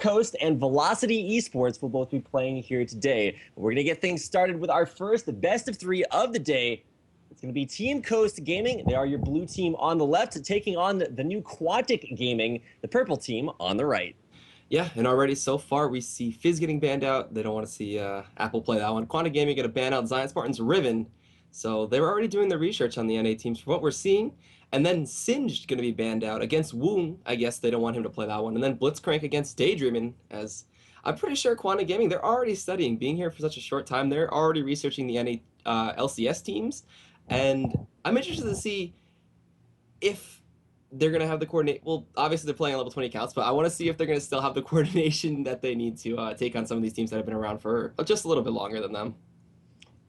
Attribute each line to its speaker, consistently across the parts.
Speaker 1: Coast and Velocity Esports will both be playing here today. We're going to get things started with our first best of three of the day. It's going to be Team Coast Gaming. They are your blue team on the left, taking on the new Quantic Gaming, the purple team on the right.
Speaker 2: Yeah, and already so far we see Fizz getting banned out. They don't want to see Apple play that one. Quantic Gaming going to ban out Zion Spartan's Riven. So they were already doing their research on the NA teams for what we're seeing. And then Singed going to be banned out against Woong. I guess they don't want him to play that one. And then Blitzcrank against Daydreamin', as I'm pretty sure Quantic Gaming, they're already studying. Being here for such a short time, they're already researching the NA LCS teams. And I'm interested to see if they're going to have the coordinate. Well, obviously they're playing on level 20 accounts, but I want to see if they're going to still have the coordination that they need to take on some of these teams that have been around for just a little bit longer than them.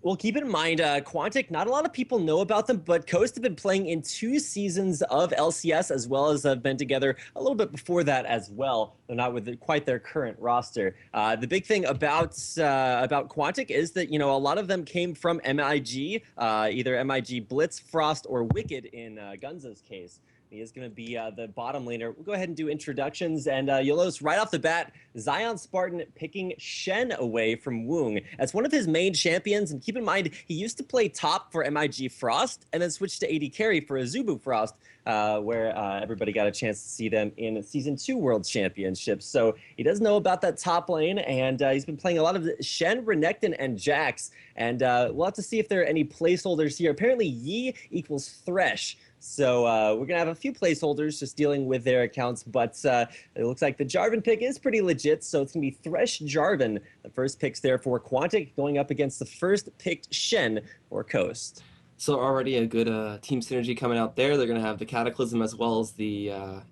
Speaker 1: Well, keep in mind, Quantic, not a lot of people know about them, but Coast have been playing in 2 seasons of LCS, as well as have been together a little bit before that as well. They're not with quite their current roster. The big thing about Quantic is that, you know, a lot of them came from MIG, either MIG Blitz, Frost, or Wicked in Gunza's case. He is going to be the bottom laner. We'll go ahead and do introductions, and you'll notice right off the bat, Zion Spartan picking Shen away from Woong as one of his main champions. And keep in mind, he used to play top for MIG Frost and then switched to AD carry for Azubu Frost, where everybody got a chance to see them in Season 2 World Championships. So he does know about that top lane, and he's been playing a lot of Shen, Renekton, and Jax. And we'll have to see if there are any placeholders here. Apparently, Yi equals Thresh. So we're going to have a few placeholders just dealing with their accounts, but it looks like the Jarvan pick is pretty legit, so it's going to be Thresh Jarvan. The first picks there for Quantic, going up against the first picked Shen for Coast.
Speaker 2: So already a good team synergy coming out there. They're going to have the Cataclysm as well as the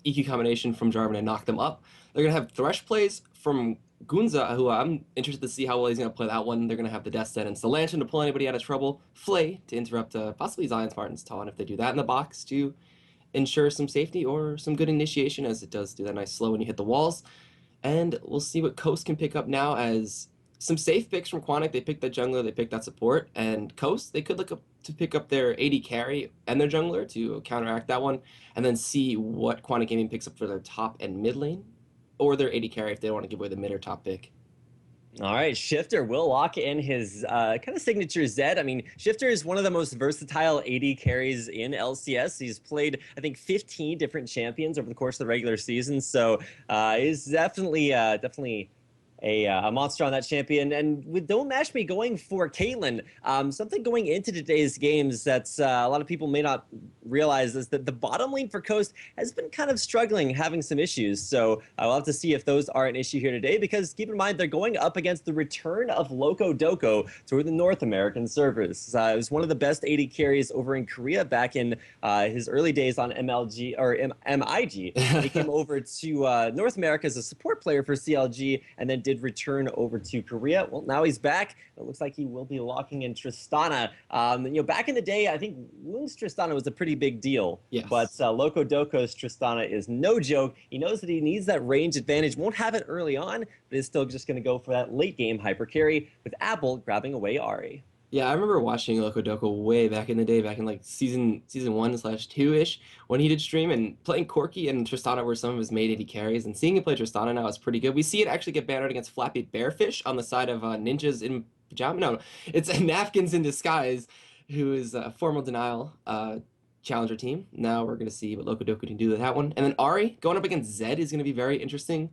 Speaker 2: EQ combination from Jarvan to knock them up. They're going to have Thresh plays from Gunza, who I'm interested to see how well he's going to play that one. They're going to have the Death Sentence, the Lantern to pull anybody out of trouble, Flay to interrupt possibly Zion Spartan's Taunt if they do that in the box to ensure some safety or some good initiation, as it does do that nice slow when you hit the walls. And we'll see what Coast can pick up now as some safe picks from Quantic. They picked that jungler, they picked that support, and Coast, they could look up to pick up their AD carry and their jungler to counteract that one, and then see what Quantic Gaming picks up for their top and mid lane, or their AD carry if they want to give away the mid or top pick.
Speaker 1: All right, Shifter will lock in his kind of signature Zed. I mean, Shifter is one of the most versatile AD carries in LCS. He's played, I think, 15 different champions over the course of the regular season, so he's definitely a monster on that champion. And with Don't Match Me going for Caitlyn, something going into today's games that's a lot of people may not realize is that the bottom lane for Coast has been kind of struggling, having some issues. So I'll have to see if those are an issue here today, because keep in mind, they're going up against the return of Loco Doco to the North American servers. It was one of the best AD carries over in Korea back in his early days on MLG or MIG. He came over to North America as a support player for CLG and then did return over to Korea. Well, now he's back. It looks like he will be locking in Tristana. Back in the day, I think Woong's Tristana was a pretty big deal.
Speaker 2: Yes.
Speaker 1: But Loco Doco's Tristana is no joke. He knows that he needs that range advantage. Won't have it early on, but is still just going to go for that late game hyper carry with Apple grabbing away Ahri.
Speaker 2: Yeah, I remember watching Loco Doco way back in the day, back in like season 1/2-ish, when he did stream, and playing Corki and Tristana were some of his main AD carries, and seeing him play Tristana now is pretty good. We see it actually get banned out against Flappy Bearfish on the side of Ninjas in Pajama. No, it's Napkins in Disguise, who is a formal denial challenger team. Now we're going to see what Loco Doco can do with that one. And then Ahri going up against Zed is going to be very interesting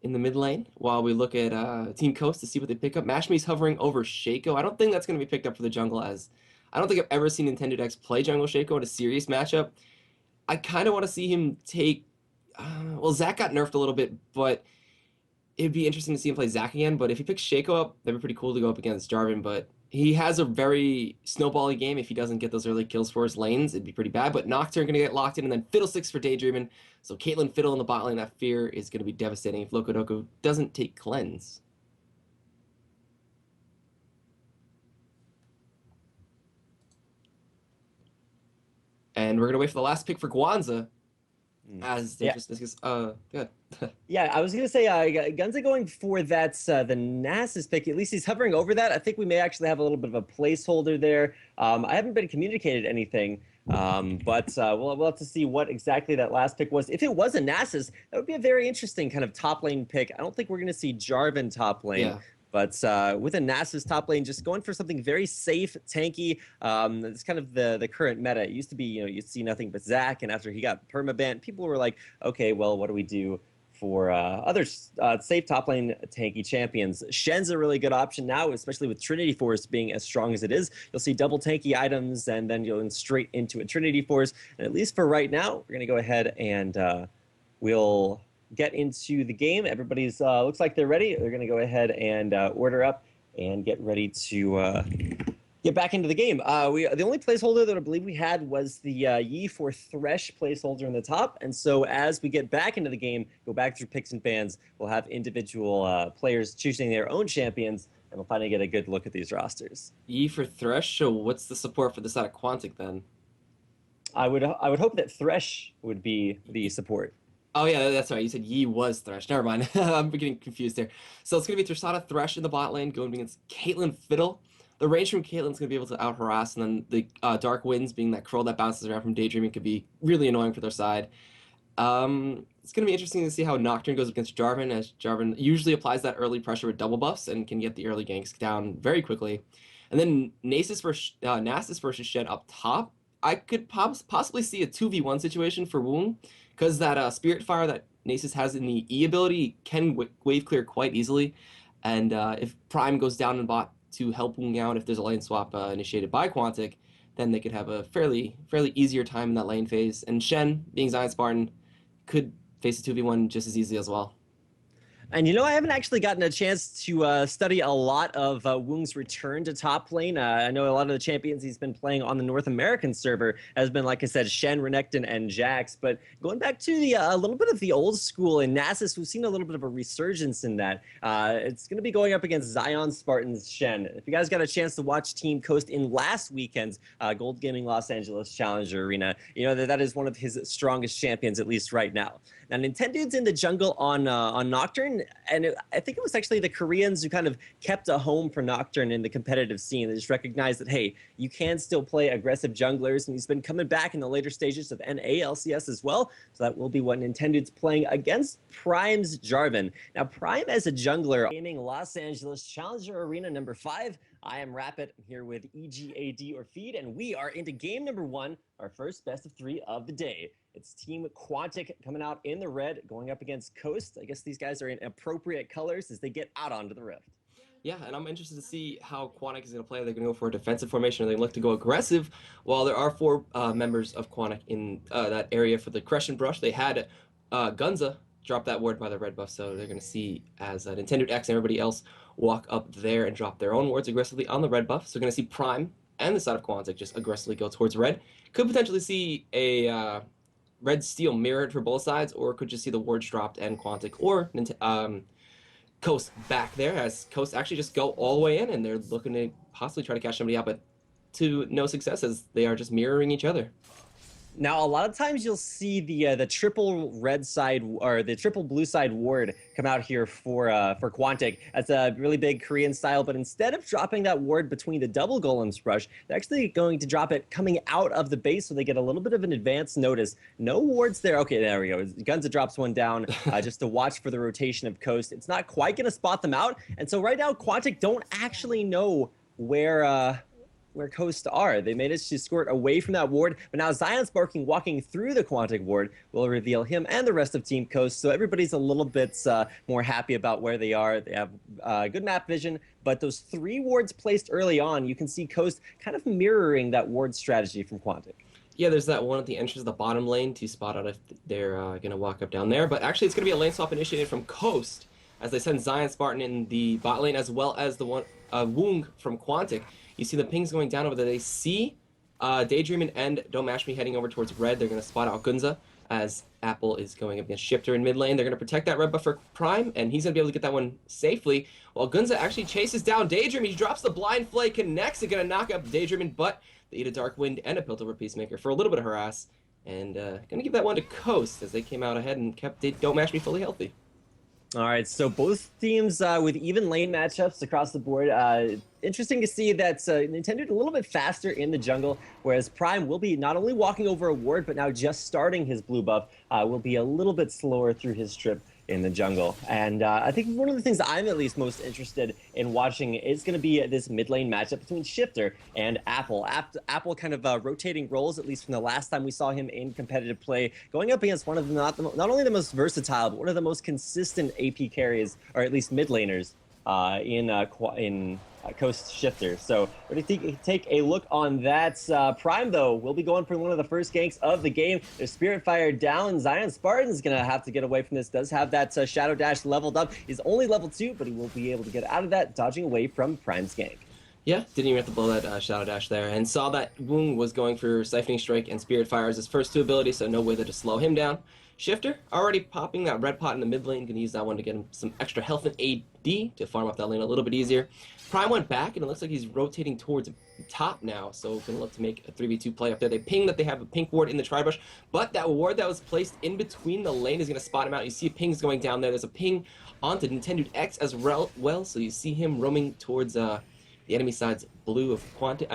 Speaker 2: in the mid lane, while we look at Team Coast to see what they pick up. Mashme's hovering over Shaco. I don't think that's going to be picked up for the jungle, as I don't think I've ever seen Nintendo Dex play jungle Shaco in a serious matchup. I kind of want to see him take... well, Zac got nerfed a little bit, but it'd be interesting to see him play Zac again. But if he picks Shaco up, that'd be pretty cool to go up against Jarvan, but he has a very snowbally game. If he doesn't get those early kills for his lanes, it'd be pretty bad. But Nocturne going to get locked in, and then Fiddlesticks for Daydreamin'. So Caitlyn Fiddle in the bot lane, that fear is going to be devastating if Loco Doco doesn't take Cleanse. And we're going to wait for the last pick for Guanza. As they just good.
Speaker 1: Yeah, I was going to say, Gunza going for that, the Nasus pick. At least he's hovering over that. I think we may actually have a little bit of a placeholder there. I haven't been communicated anything But we'll have to see what exactly that last pick was. If it was a Nasus, that would be a very interesting kind of top lane pick. I don't think we're going to see Jarvan top lane.
Speaker 2: Yeah.
Speaker 1: But with a Nasus top lane, just going for something very safe, tanky. It's kind of the current meta. It used to be, you'd see nothing but Zac, and after he got permabanned, people were like, okay, well, what do we do for other safe top lane tanky champions? Shen's a really good option now, especially with Trinity Force being as strong as it is. You'll see double tanky items, and then you'll go straight into a Trinity Force. And at least for right now, we're going to go ahead and we'll get into the game. Everybody's looks like they're ready. They're going to go ahead and order up and get ready to get back into the game. The only placeholder that I believe we had was the Yi for Thresh placeholder in the top. And so as we get back into the game, go back through picks and bans, we'll have individual players choosing their own champions, and we'll finally get a good look at these rosters.
Speaker 2: E for Thresh. So what's the support for the side of Quantic then?
Speaker 1: I would hope that Thresh would be the support.
Speaker 2: Oh yeah, that's right. You said Yi was Thresh. Never mind. I'm getting confused there. So it's gonna be Tristana Thresh in the bot lane going against Caitlyn Fiddle. The range from Caitlyn's gonna be able to out harass, and then the Dark Winds being that curl that bounces around from Daydreaming could be really annoying for their side. It's gonna be interesting to see how Nocturne goes against Jarvan, as Jarvan usually applies that early pressure with double buffs and can get the early ganks down very quickly. And then Nasus versus Shen up top. I could possibly see a 2v1 situation for Woong, because that Spirit Fire that Nasus has in the E ability can wave clear quite easily. And if Prime goes down in bot to help Woong out, if there's a lane swap initiated by Quantic, then they could have a fairly easier time in that lane phase. And Shen, being Zion Spartan, could face a 2v1 just as easily as well.
Speaker 1: And I haven't actually gotten a chance to study a lot of Woong's return to top lane. I know a lot of the champions he's been playing on the North American server has been, like I said, Shen, Renekton, and Jax. But going back to the a little bit of the old school in Nasus, we've seen a little bit of a resurgence in that. It's going to be going up against Zion Spartan's Shen. If you guys got a chance to watch Team Coast in last weekend's Gold Gaming Los Angeles Challenger Arena, that is one of his strongest champions, at least right now. Now, Nintendo's in the jungle on Nocturne, and I think it was actually the Koreans who kind of kept a home for Nocturne in the competitive scene. They just recognized that, hey, you can still play aggressive junglers, and he's been coming back in the later stages of NA LCS as well, so that will be what Nintendo's playing against Prime's Jarvan. Now, Prime as a jungler, gaming Los Angeles Challenger Arena number 5. I am Rapid. I'm here with EGAD or Feed, and we are into game number 1, our first best of 3 of the day. It's Team Quantic coming out in the red, going up against Coast. I guess these guys are in appropriate colors as they get out onto the rift.
Speaker 2: Yeah, and I'm interested to see how Quantic is going to play. Are they going to go for a defensive formation, or they look to go aggressive? While there are 4 members of Quantic in that area for the Crescent Brush, they had Gunza drop that ward by the red buff, so they're going to see as Nintendo X and everybody else walk up there and drop their own wards aggressively on the red buff. So we're going to see Prime and the side of Quantic just aggressively go towards red. Could potentially see a red steel mirrored for both sides, or could just see the wards dropped and Quantic or Coast back there, as Coast actually just go all the way in, and they're looking to possibly try to catch somebody out, but to no success as they are just mirroring each other.
Speaker 1: Now, a lot of times you'll see the triple red side or the triple blue side ward come out here for Quantic. That's a really big Korean style, but instead of dropping that ward between the double golems brush, they're actually going to drop it coming out of the base, so they get a little bit of an advance notice. No wards there. Okay, there we go. Gunza drops one down just to watch for the rotation of Coast. It's not quite going to spot them out, and so right now Quantic don't actually know where Coast are. They managed to squirt away from that ward, but now Zion Sparking walking through the Quantic ward will reveal him and the rest of Team Coast, so everybody's a little bit more happy about where they are. They have good map vision, but those 3 wards placed early on, you can see Coast kind of mirroring that ward strategy from Quantic.
Speaker 2: Yeah, there's that one at the entrance of the bottom lane to spot out if they're going to walk up down there, but actually it's going to be a lane swap initiated from Coast, as they send Zion Spartan in the bot lane, as well as the one Woong from Quantic. You see the pings going down over there. They see Daydreaming and Don't Mash Me heading over towards red. They're going to spot out Gunza as Apple is going up against Shifter in mid lane. They're going to protect that red buff for Prime, and he's going to be able to get that one safely. While Gunza actually chases down Daydream. He drops the Blind Flay, connects. It's going to knock up Daydreaming, but they eat a Dark Wind and a Piltover Peacemaker for a little bit of harass. And going to give that one to Coast as they came out ahead and kept Don't Mash Me fully healthy.
Speaker 1: All right, so both teams with even lane matchups across the board. Interesting to see that Nintendo a little bit faster in the jungle, whereas Prime will be not only walking over a ward, but now just starting his blue buff, will be a little bit slower through his trip in the jungle. And I think one of the things I'm at least most interested in watching is going to be this mid lane matchup between Shifter and Apple. Apple kind of rotating roles, at least from the last time we saw him in competitive play, going up against one of the not only the most versatile, but one of the most consistent AP carries, or at least mid laners in Coast Shifter. So we're going to take a look on that. Prime, though, will be going for one of the first ganks of the game. There's Spirit Fire down. Zion Spartan's going to have to get away from this. Does have that Shadow Dash leveled up. He's only level 2, but he will be able to get out of that, dodging away from Prime's gank.
Speaker 2: Yeah, didn't even have to blow that Shadow Dash there, and saw that Woong was going for Siphoning Strike and Spirit Fire as his first two abilities, so no way to slow him down. Shifter, already popping that red pot in the mid lane, going to use that one to get him some extra health and AD to farm up that lane a little bit easier. Prime went back, and it looks like he's rotating towards top now, so going to look to make a 3v2 play up there. They ping that they have a pink ward in the Tri-Brush, but that ward that was placed in between the lane is going to spot him out. You see pings going down there. There's a ping onto Nintendo X as well, so you see him roaming towards the enemy side's blue of Quantic,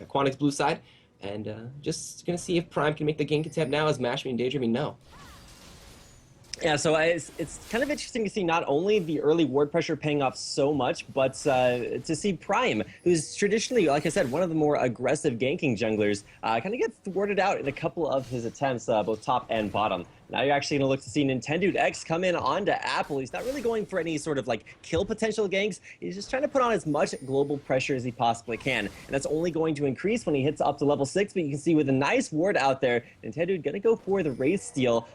Speaker 2: Quantic's blue side, and just going to see if Prime can make the gank attempt now, as Mashme and Daydreaming no.
Speaker 1: Yeah, so it's kind of interesting to see not only the early ward pressure paying off so much, but to see Prime, who's traditionally, like I said, one of the more aggressive ganking junglers, kind of get thwarted out in a couple of his attempts, both top and bottom. Now you're actually going to look to see Nintendo X come in onto Apple. He's not really going for any sort of like kill potential ganks. He's just trying to put on as much global pressure as he possibly can. And that's only going to increase when he hits up to level 6. But you can see with a nice ward out there, Nintendo going to go for the Wraith Steal.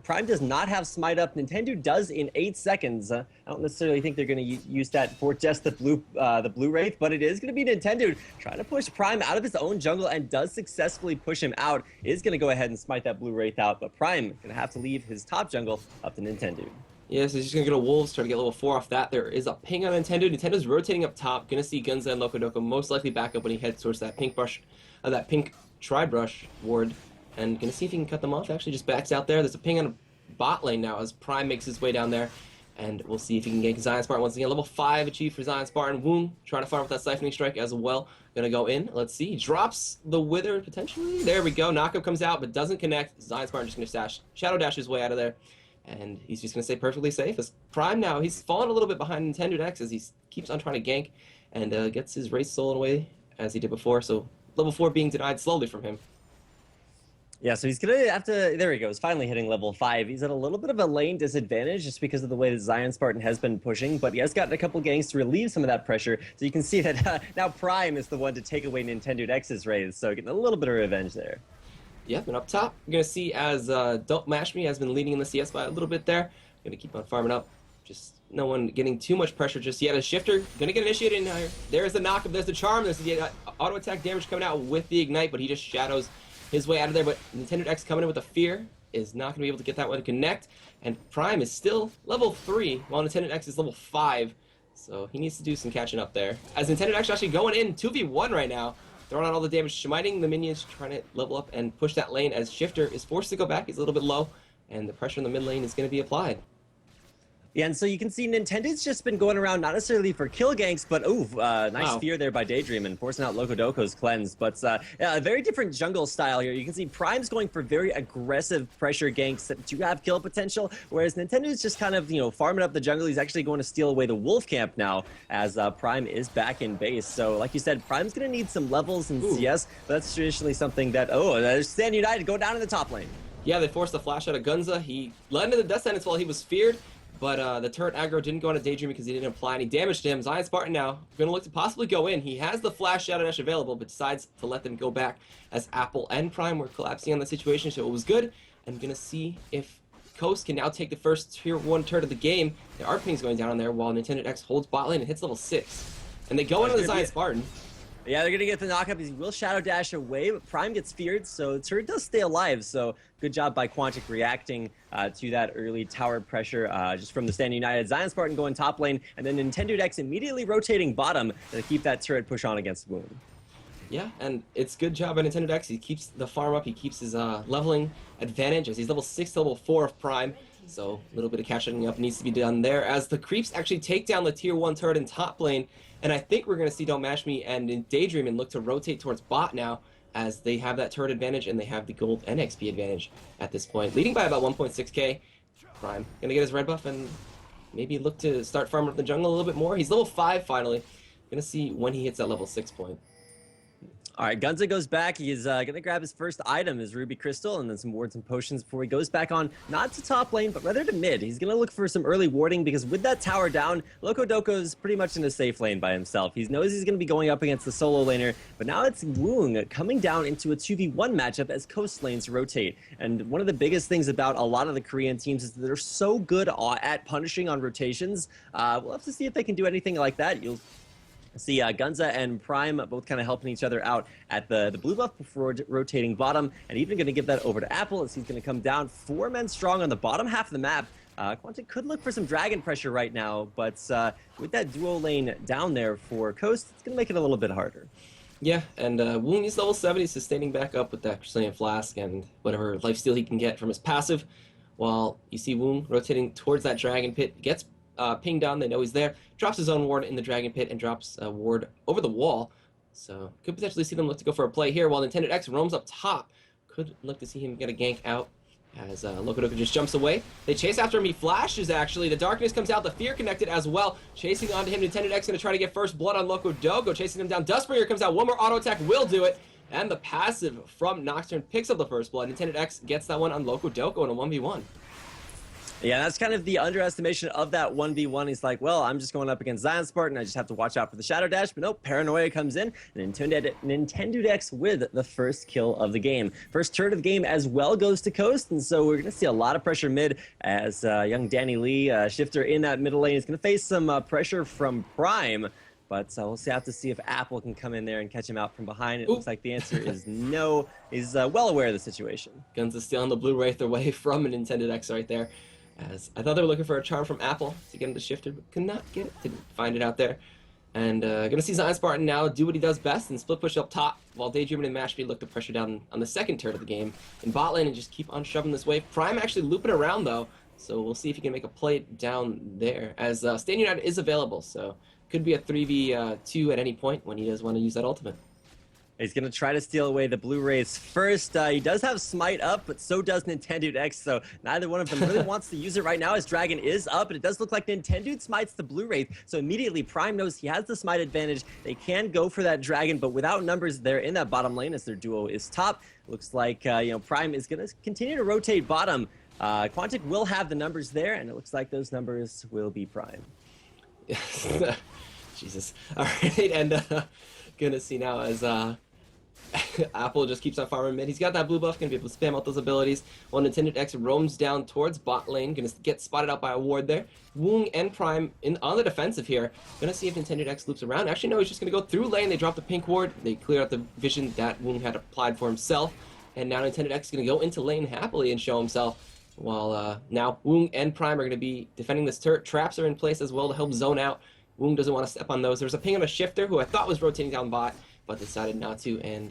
Speaker 1: Prime does not have Smite up. Nintendo does in 8 seconds. I don't necessarily think they're going to use that for just the blue Wraith, but it is going to be Nintendo trying to push Prime out of his own jungle, and does successfully push him out. Is going to go ahead and smite that blue Wraith out, but Prime going to have to leave his top jungle up to Nintendo.
Speaker 2: Yeah, so he's just going to go to Wolves, try to get level 4 off that. There is a ping on Nintendo. Nintendo's rotating up top. Going to see Gunza and Lokodoko most likely back up when he heads towards that pink Tri-Brush ward. And going to see if he can cut them off. Actually just backs out there. There's a ping on a bot lane now as Prime makes his way down there. And we'll see if he can gank Zion Spartan once again. Level 5 achieved for Zion Spartan. Woong trying to farm with that Siphoning Strike as well. Going to go in. Let's see. He drops the Wither potentially. There we go. Knockup comes out but doesn't connect. Zion Spartan just going to Shadow Dash his way out of there. And he's just going to stay perfectly safe. As Prime now, he's fallen a little bit behind Nintendo X as he keeps on trying to gank. And gets his Wraith stolen away as he did before. So level 4 being denied slowly from him.
Speaker 1: Yeah, so he's going to have to, there he goes, finally hitting level 5. He's at a little bit of a lane disadvantage just because of the way that Zion Spartan has been pushing, but he has gotten a couple ganks to relieve some of that pressure. So you can see that now Prime is the one to take away Nintendo X's Wraith, so getting a little bit of revenge there.
Speaker 2: Yep, and up top, you're going to see as Don't Mash Me has been leading in the CS by a little bit there. Going to keep on farming up. Just no one getting too much pressure just yet. A Shifter going to get initiated in here. There's the knockup, there's the charm, there's the auto attack damage coming out with the Ignite, but he just shadows his way out of there. But Nintendo X coming in with a Fear is not going to be able to get that one to connect. And Prime is still level 3, while Nintendo X is level 5. So he needs to do some catching up there. As Nintendo X actually going in 2v1 right now, throwing out all the damage, smiting the minions, trying to level up and push that lane as Shifter is forced to go back. He's a little bit low, and the pressure in the mid lane is going to be applied.
Speaker 1: Yeah, and so you can see Nintendo's just been going around not necessarily for kill ganks, but nice Fear there by Daydream and forcing out Lokodoko's cleanse. But yeah, a very different jungle style here. You can see Prime's going for very aggressive pressure ganks that do have kill potential, whereas Nintendo's just kind of, farming up the jungle. He's actually going to steal away the Wolf Camp now as Prime is back in base. So like you said, Prime's going to need some levels in CS, but that's traditionally something that, there's Stand United, go down in the top lane.
Speaker 2: Yeah, they forced the flash out of Gunza. He led into the Death Sentence while he was feared. But the turret aggro didn't go into Daydream because he didn't apply any damage to him. Zion Spartan now going to look to possibly go in. He has the flash Shadow Dash available, but decides to let them go back as Apple and Prime were collapsing on the situation, so it was good. And going to see if Coast can now take the first tier 1 turret of the game. There are pings going down on there while Nintendo X holds bot lane and hits level 6. And they go into the Zion Spartan.
Speaker 1: Yeah, they're going to get the knockup. He will Shadow Dash away, but Prime gets feared, so the turret does stay alive. So good job by Quantic reacting to that early tower pressure just from the Stand United. Zion Spartan going top lane, and then Nintendo X immediately rotating bottom to keep that turret push on against Woong.
Speaker 2: Yeah, and it's good job by Nintendo X. He keeps the farm up. He keeps his leveling advantage as he's level 6 to level 4 of Prime. So a little bit of catching up needs to be done there as the creeps actually take down the tier 1 turret in top lane. And I think we're going to see Don't Mash Me and Daydream and look to rotate towards bot now as they have that turret advantage and they have the gold and XP advantage at this point. Leading by about 1.6k. Prime going to get his red buff and maybe look to start farming up the jungle a little bit more. He's level 5 finally. Going to see when he hits that level 6 point.
Speaker 1: All right, Gunza goes back. He's going to grab his first item, his Ruby Crystal, and then some wards and potions before he goes back on, not to top lane, but rather to mid. He's going to look for some early warding because with that tower down, Locodoco's pretty much in a safe lane by himself. He knows he's going to be going up against the solo laner, but now it's Woong coming down into a 2v1 matchup as coast lanes rotate. And one of the biggest things about a lot of the Korean teams is that they're so good at punishing on rotations. We'll have to see if they can do anything like that. You'll see Gunza and Prime both kind of helping each other out at the blue buff before rotating bottom, and even going to give that over to Apple as he's going to come down 4 men strong on the bottom half of the map. Quantic could look for some dragon pressure right now, but with that duo lane down there for Coast, it's going to make it a little bit harder.
Speaker 2: Yeah, and Woong is level 70, sustaining back up with that Crystalline Flask and whatever lifesteal he can get from his passive, while you see Woong rotating towards that dragon pit, gets pinged down, they know he's there, drops his own ward in the dragon pit and drops a ward over the wall. So could potentially see them look to go for a play here while Nintendo X roams up top. Could look to see him get a gank out as Locodoco just jumps away. They chase after him, he flashes actually, the darkness comes out, the fear connected as well, chasing onto him. Nintendo X going to try to get first blood on Locodoco, chasing him down. Dustbringer comes out, one more auto attack will do it, and the passive from Nocturne picks up the first blood. Nintendo X gets that one on Locodoco in a 1v1.
Speaker 1: Yeah, that's kind of the underestimation of that 1v1. He's like, well, I'm just going up against Zion Spartan. I just have to watch out for the Shadow Dash. But nope, Paranoia comes in. And Nintendo X with the first kill of the game. First turret of the game as well goes to Coast. And so we're going to see a lot of pressure mid as young Danny Lee, Shifter in that middle lane, is going to face some pressure from Prime. But we'll have to see if Apple can come in there and catch him out from behind. It looks like the answer is no. He's well aware of the situation.
Speaker 2: Guns is still on the blue Wraith away from a Nintendo X right there. As I thought they were looking for a charm from Apple to get him to Shifter, but could not get it. Didn't find it out there. And gonna see Zion Spartan now do what he does best and split push up top, while Daydreaming and Mashpee look to pressure down on the second turret of the game in bot lane and just keep on shoving this wave. Prime actually looping around though, so we'll see if he can make a play down there. As Stand United is available, so could be a 3v2 at any point when he does want to use that ultimate.
Speaker 1: He's going to try to steal away the blue Wraiths first. He does have Smite up, but so does Nintendo X, so neither one of them really wants to use it right now as Dragon is up, and it does look like Nintendo smites the blue Wraith, so immediately Prime knows he has the Smite advantage. They can go for that Dragon, but without numbers there in that bottom lane as their duo is top. Looks like Prime is going to continue to rotate bottom. Quantic will have the numbers there, and it looks like those numbers will be Prime.
Speaker 2: Jesus. All right, and gonna see now as Apple just keeps on farming mid. He's got that blue buff, gonna be able to spam out those abilities while Nintendo X roams down towards bot lane, gonna get spotted out by a ward there. Woong and Prime on the defensive here. Gonna see if Nintendo X loops around. Actually, no, he's just gonna go through lane. They drop the pink ward. They clear out the vision that Woong had applied for himself. And now Nintendo X is gonna go into lane happily and show himself. While now Woong and Prime are gonna be defending this turret. Traps are in place as well to help zone out. Woong doesn't want to step on those. There's a ping on a Shifter who I thought was rotating down bot, but decided not to. And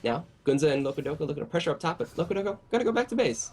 Speaker 2: now Gunza and Locodoco looking to pressure up top, but Locodoco gotta go back to base.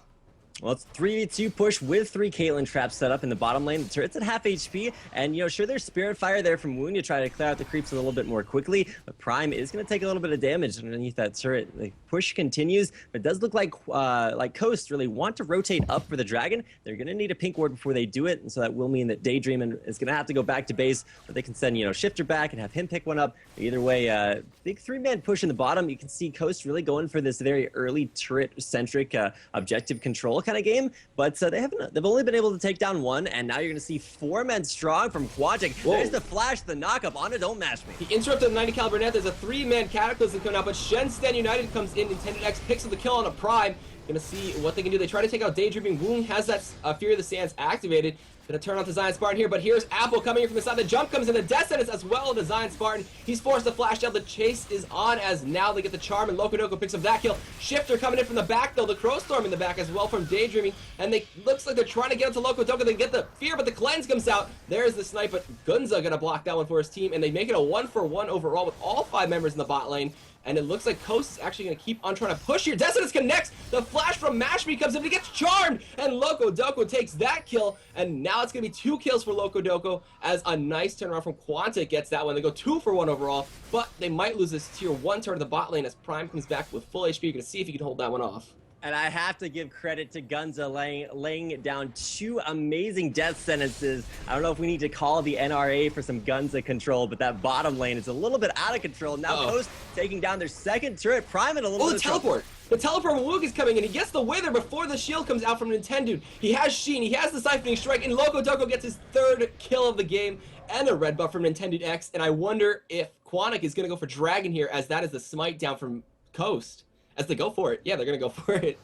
Speaker 1: Well, it's 3v2 push with 3 Caitlyn traps set up in the bottom lane. The turret's at half HP, and sure, there's Spirit Fire there from Woon to try to clear out the creeps a little bit more quickly, but Prime is going to take a little bit of damage underneath that turret. The push continues, but it does look like Coast really want to rotate up for the Dragon. They're going to need a pink ward before they do it, and so that will mean that Daydream is going to have to go back to base, but they can send, Shifter back and have him pick one up. Either way, big 3-man push in the bottom. You can see Coast really going for this very early turret-centric objective control kind of game, but they've only been able to take down one, and now you're going to see 4 men strong from Quantic.
Speaker 2: Whoa.
Speaker 1: There's the flash, the knockup on it. Don't Mash Me.
Speaker 2: He interrupted the 90 caliber net. There's a 3-man Cataclysm coming out, but Shen Stan United comes in. Nintendo X picks up the kill on a Prime. Gonna see what they can do. They try to take out Daydreaming. Woong has that Fury of the Sands activated. Gonna turn on to Zion Spartan here, but here's Apple coming in from the side. The jump comes in, the death sentence as well to Zion Spartan. He's forced to flash down. The chase is on as now they get the charm, and Locodoco picks up that kill. Shifter coming in from the back though. The Crow Storm in the back as well from Daydreaming, and they looks like they're trying to get into Locodoco. They get the fear, but the cleanse comes out. There's the snipe, but Gunza gonna block that one for his team, and they make it a 1-for-1 overall with all 5 members in the bot lane. And it looks like Coast is actually going to keep on trying to push here. Destinus connects. The flash from Mashmi comes in, but he gets charmed. And Loco Doco takes that kill. And now it's going to be 2 kills for Loco Doco as a nice turnaround from Quantic gets that one. They go 2 for 1 overall, but they might lose this tier 1 turn to the bot lane as Prime comes back with full HP. You're going to see if he can hold that one off.
Speaker 1: And I have to give credit to Gunza laying down 2 amazing death sentences. I don't know if we need to call the NRA for some Gunza control, but that bottom lane is a little bit out of control. Now Coast taking down their second turret, Prime in a little bit of
Speaker 2: teleport! The teleport from Woog is coming in. He gets the Wither before the shield comes out from Nintendo. He has Sheen, he has the Siphoning Strike, and Loco Doco gets his 3rd kill of the game and a red buff from Nintendo X. And I wonder if Quantic is going to go for Dragon here, as that is the smite down from Coast. As they go for it. Yeah, they're going to go for it.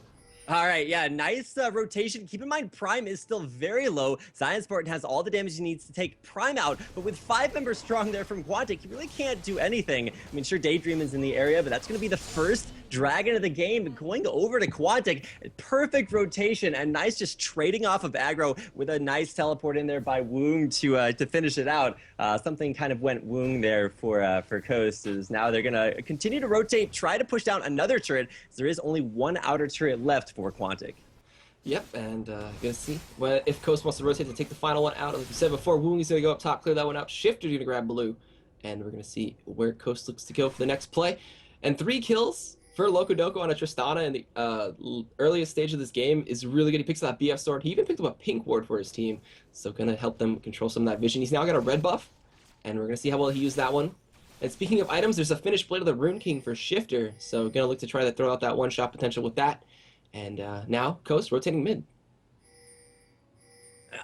Speaker 1: All right, yeah, nice rotation. Keep in mind, Prime is still very low. Zion Spartan has all the damage he needs to take Prime out, but with 5 members strong there from Quantic, he really can't do anything. I mean, sure, Daydream is in the area, but that's going to be the first Dragon of the game going over to Quantic. Perfect rotation and nice just trading off of aggro with a nice teleport in there by Woong to finish it out. Something kind of went Woong there for Coast, as now they're going to continue to rotate, try to push down another turret, as there is only 1 outer turret left for Quantic.
Speaker 2: Yep, and gonna see if Coast wants to rotate to take the final one out. Like we said before, Woong is gonna go up top, clear that one out. Shifter's gonna grab blue, and we're gonna see where Coast looks to go for the next play. And 3 kills for Loco Doco on a Tristana in the earliest stage of this game is really good. He picks up that BF sword. He even picked up a pink ward for his team, so gonna help them control some of that vision. He's now got a red buff, and we're gonna see how well he used that one. And speaking of items, there's a finished Blade of the Rune King for Shifter, so gonna look to try to throw out that one-shot potential with that. And now Coast rotating mid.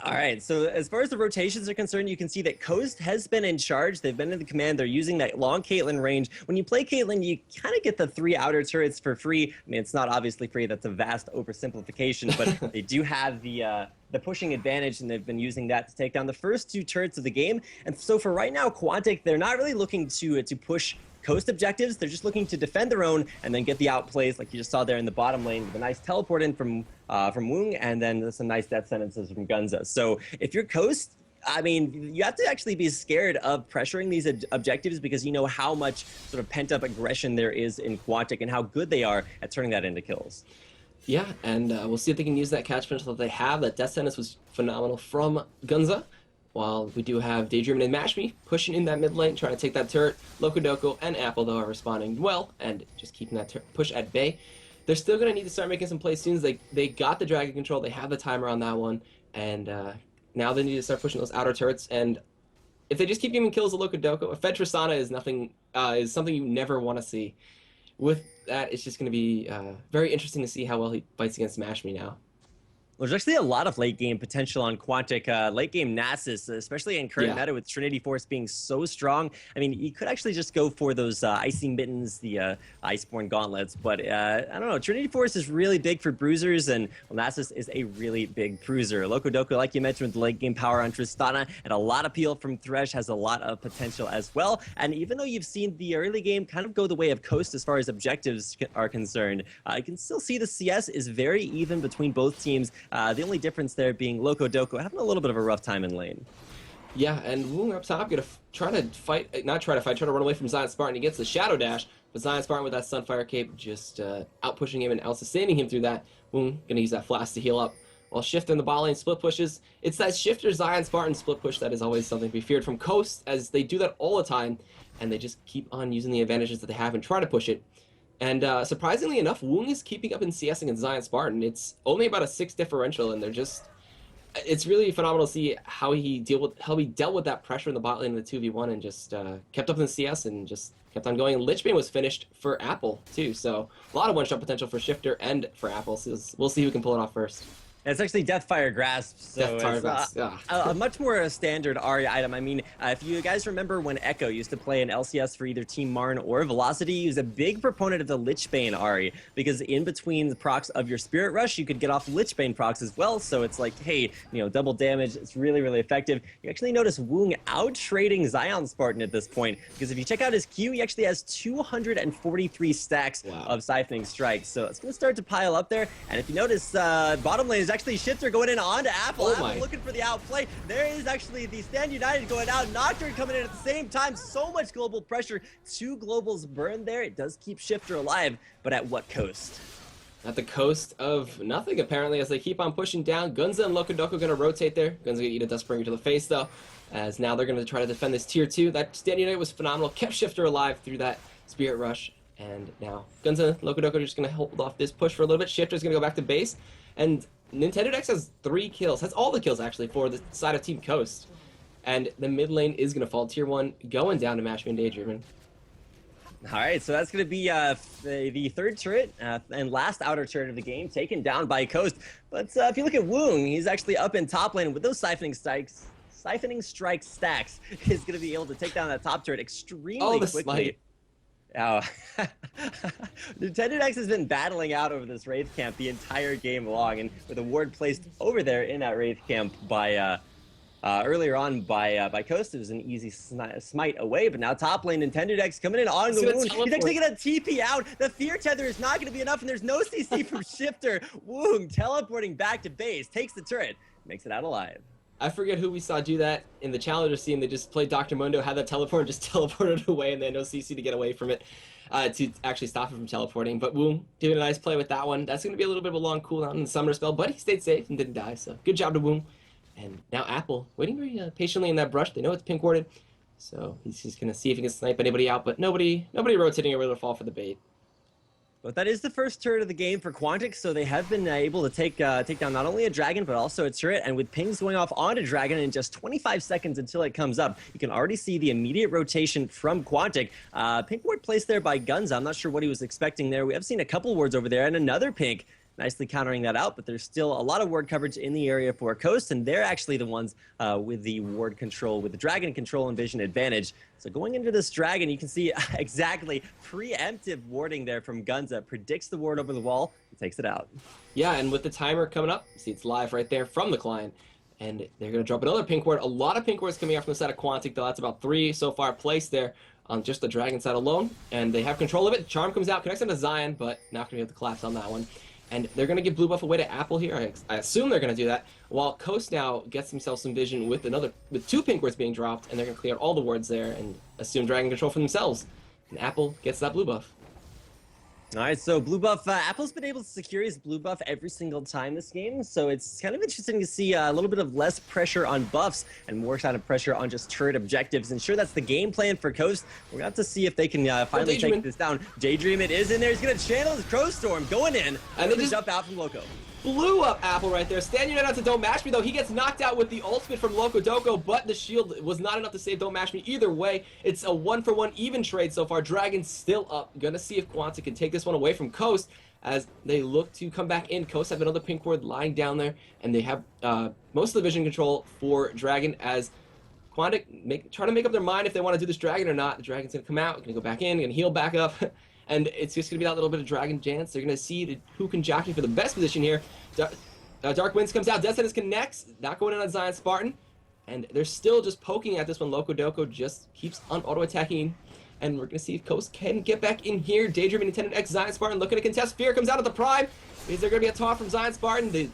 Speaker 1: All right, so as far as the rotations are concerned, you can see that Coast has been in charge. They've been in the command. They're using that long Caitlyn range. When you play Caitlyn, you kind of get the 3 outer turrets for free. I mean, it's not obviously free. That's a vast oversimplification, but they do have the pushing advantage, and they've been using that to take down the first 2 turrets of the game. And so for right now, Quantic, they're not really looking to push Coast objectives. They're just looking to defend their own and then get the outplays, like you just saw there in the bottom lane, with a nice teleport in from Woong, and then some nice death sentences from Gunza. So if you're Coast, I mean, you have to actually be scared of pressuring these objectives, because you know how much sort of pent-up aggression there is in Quantic and how good they are at turning that into kills.
Speaker 2: Yeah, and we'll see if they can use that catch potential that they have. That death sentence was phenomenal from Gunza. While we do have Daydream and Mashmi pushing in that mid lane, trying to take that turret. Loco Doco and Apple, though, are responding well and just keeping that push at bay. They're still going to need to start making some plays soon. They got the Dragon control. They have the timer on that one. And now they need to start pushing those outer turrets. And if they just keep giving kills to Loco Doco, a Fed Tristana is something you never want to see. With that, it's just going to be very interesting to see how well he fights against Mashmi now.
Speaker 1: Well, there's actually a lot of late game potential on Quantic. Late game Nasus, especially in current meta with Trinity Force being so strong. I mean, you could actually just go for those Icy Mittens, the Iceborne Gauntlets. But I don't know. Trinity Force is really big for bruisers, and Nasus is a really big bruiser. Loco Doco, like you mentioned, with the late game power on Tristana, and a lot of peel from Thresh, has a lot of potential as well. And even though you've seen the early game kind of go the way of Coast as far as objectives are concerned, you can still see the CS is very even between both teams. The only difference there being Loco Doco having a little bit of a rough time in lane.
Speaker 2: Yeah, and Woong up top gonna try to run away from Zion Spartan. He gets the Shadow Dash, but Zion Spartan with that Sunfire Cape just out-pushing him and out-sustaining him through that. Woong gonna use that Flash to heal up. While Shifter in the bot lane split pushes, it's that Shifter Zion Spartan split push that is always something to be feared from Coast, as they do that all the time, and they just keep on using the advantages that they have and try to push it. And surprisingly enough, Woong is keeping up in CS against Zion Spartan. It's only about a 6 differential, and they're just... It's really phenomenal to see how he dealt with that pressure in the bot lane in the 2v1 and just kept up in the CS and just kept on going. And Lichbane was finished for Apple, too. So a lot of one-shot potential for Shifter and for Apple. So we'll see who can pull it off first.
Speaker 1: It's actually Deathfire Grasp, so it's a much more standard Ahri item. I mean, if you guys remember when Echo used to play an LCS for either Team Marn or Velocity, he was a big proponent of the Lichbane Ahri, because in between the procs of your Spirit Rush, you could get off Lichbane procs as well, so it's like, hey, you know, double damage, it's really, really effective. You actually notice Woong out-trading Zion Spartan at this point, because if you check out his Q, he actually has 243 stacks of Siphoning Strikes, so it's going to start to pile up there, and if you notice, bottom lane is actually Shifter going in onto Apple.
Speaker 2: Oh
Speaker 1: Apple
Speaker 2: my.
Speaker 1: looking for the outplay. There is actually the Stand United going out. Nocturne coming in at the same time. So much global pressure. 2 globals burned there. It does keep Shifter alive, but at what cost?
Speaker 2: At the coast of nothing, apparently, as they keep on pushing down. Gunza and Loco Doco going to rotate there. Gunza going to eat a Dustbringer to the face, though, as now they're going to try to defend this tier 2. That Stand United was phenomenal. Kept Shifter alive through that Spirit Rush. And now Gunza and Loco Doco are just going to hold off this push for a little bit. Shifter's going to go back to base. And Nintendo Dex has 3 kills. Has all the kills, actually, for the side of Team Coast. And the mid lane is going to fall. Tier 1 going down to Mashman Daydreamin'.
Speaker 1: All right, so that's going to be the third turret and last outer turret of the game, taken down by Coast. But if you look at Woong, he's actually up in top lane with those siphoning strike stacks. He's going to be able to take down that top turret extremely quickly.
Speaker 2: Smite.
Speaker 1: Oh, Nintendo Dex has been battling out over this Wraith camp the entire game long, and with a ward placed over there in that Wraith camp by earlier on by Coast, it was an easy smite away, but now top lane Nintendo Dex coming in on the wound. He's actually going to TP out. The Fear Tether is not going to be enough, and there's no CC from Shifter. Woong teleporting back to base, takes the turret, makes it out alive.
Speaker 2: I forget who we saw do that in the Challenger scene. They just played Dr. Mundo, had that teleport, and just teleported away, and they had no CC to get away from it to actually stop him from teleporting. But Woong doing a nice play with that one. That's going to be a little bit of a long cooldown in the summoner spell, but he stayed safe and didn't die, so good job to Woong. And now Apple, waiting very patiently in that brush. They know it's pink warded, so he's just going to see if he can snipe anybody out, but nobody rotating over to fall for the bait.
Speaker 1: But that is the first turret of the game for Quantic, so they have been able to take down not only a dragon, but also a turret. And with pings going off onto dragon in just 25 seconds until it comes up, you can already see the immediate rotation from Quantic. Pink ward placed there by Gunza. I'm not sure what he was expecting there. We have seen a couple wards over there and another pink. Nicely countering that out, but there's still a lot of ward coverage in the area for Coast, and they're actually the ones with the ward control, with the dragon control and vision advantage. So going into this dragon, you can see exactly preemptive warding there from Gunza. Predicts the ward over the wall and takes it out.
Speaker 2: Yeah, and with the timer coming up, you see it's live right there from the client. And they're going to drop another pink ward. A lot of pink wards coming out from the side of Quantic, though. That's about 3 so far placed there on just the dragon side alone. And they have control of it. Charm comes out, connects into Zion, but not going to be able to collapse on that one. And they're going to give blue buff away to Apple here. I assume they're going to do that. While Coast now gets himself some vision with 2 pink wards being dropped, and they're going to clear out all the wards there and assume dragon control for themselves. And Apple gets that blue buff.
Speaker 1: All right, so blue buff, Apple's been able to secure his blue buff every single time this game, so it's kind of interesting to see a little bit of less pressure on buffs and more kind of pressure on just turret objectives. And sure, that's the game plan for Coast. We're going to have to see if they can finally take this down. Daydream it is in there. He's going to channel his Crow Storm going in. And they just jump out from Loco.
Speaker 2: Blew up Apple right there. Stand United out to Don't Mash Me, though. He gets knocked out with the ultimate from Loco Doco, but the shield was not enough to save Don't Mash Me. Either way, it's a 1-for-1 even trade so far. Dragon's still up. Gonna see if Quantic can take this one away from Coast as they look to come back in. Coast have another pink ward lying down there, and they have most of the vision control for Dragon as Quantic try to make up their mind if they want to do this Dragon or not. The Dragon's gonna come out, gonna go back in, gonna heal back up. And it's just going to be that little bit of Dragon dance. They're going to see who can jockey for the best position here. Dark Winds comes out. Death Sentence connects. Not going in on Zion Spartan. And they're still just poking at this one. Loco Doco just keeps on auto-attacking. And we're going to see if Coast can get back in here. Daydream and Nintendo X Zion Spartan looking to contest. Fear comes out at the Prime. Is there going to be a taunt from Zion Spartan? The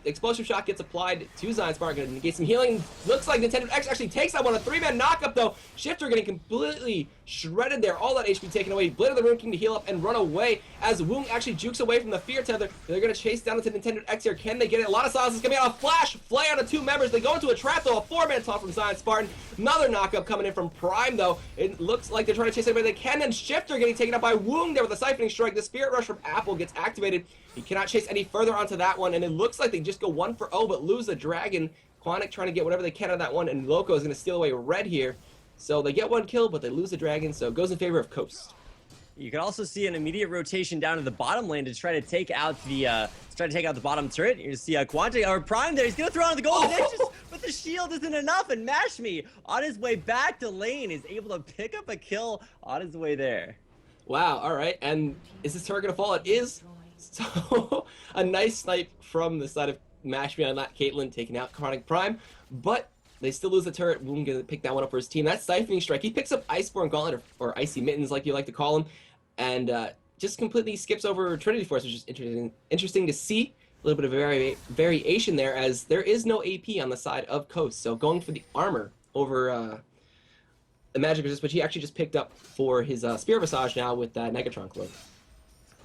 Speaker 2: explosive shot gets applied to Zion Spartan, going to negate some healing. Looks like Nintendo X actually takes that one. A 3-man knockup, though. Shifter getting completely shredded there. All that HP taken away. Blade of the Rune King to heal up and run away as Woong actually jukes away from the Fear Tether. They're going to chase down into Nintendo X here. Can they get it? A lot of silence is coming out. A flash, flay on the 2 members. They go into a trap, though. A 4-man taunt from Zion Spartan. Another knockup coming in from Prime, though. It looks like they're trying to chase anybody they can. And Shifter getting taken out by Woong there with a siphoning strike. The Spirit Rush from Apple gets activated. He cannot chase any further onto that one, and it looks like they just go 1-for-0 but lose the Dragon. Quantic trying to get whatever they can out of that one, and Loco is going to steal away red here. So they get 1 kill, but they lose the Dragon, so it goes in favor of Coast.
Speaker 1: You can also see an immediate rotation down to the bottom lane to try to take out the bottom turret. You see Quantic or Prime there. He's gonna throw on the golden edges, but the shield isn't enough. And Mash Me on his way back to lane is able to pick up a kill on his way there.
Speaker 2: Wow. All right. And is this turret gonna fall? It is. So a nice snipe from the side of Mash Me on that Caitlyn taking out Quantic Prime, but they still lose the turret. Woong gonna pick that one up for his team. That siphoning strike. He picks up Iceborne Gauntlet or Icy Mittens, like you like to call him, and just completely skips over Trinity Force, which is interesting to see. little bit of variation there, as there is no AP on the side of Coast. So going for the armor over the magic resist, which he actually just picked up for his Spear Visage now with that Negatron cloak.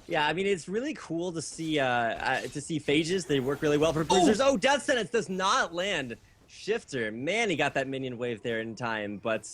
Speaker 1: Yeah, I mean, it's really cool to see phages. They work really well for bruisers. Oh, Death Sentence does not land. Shifter, man, he got that minion wave there in time, but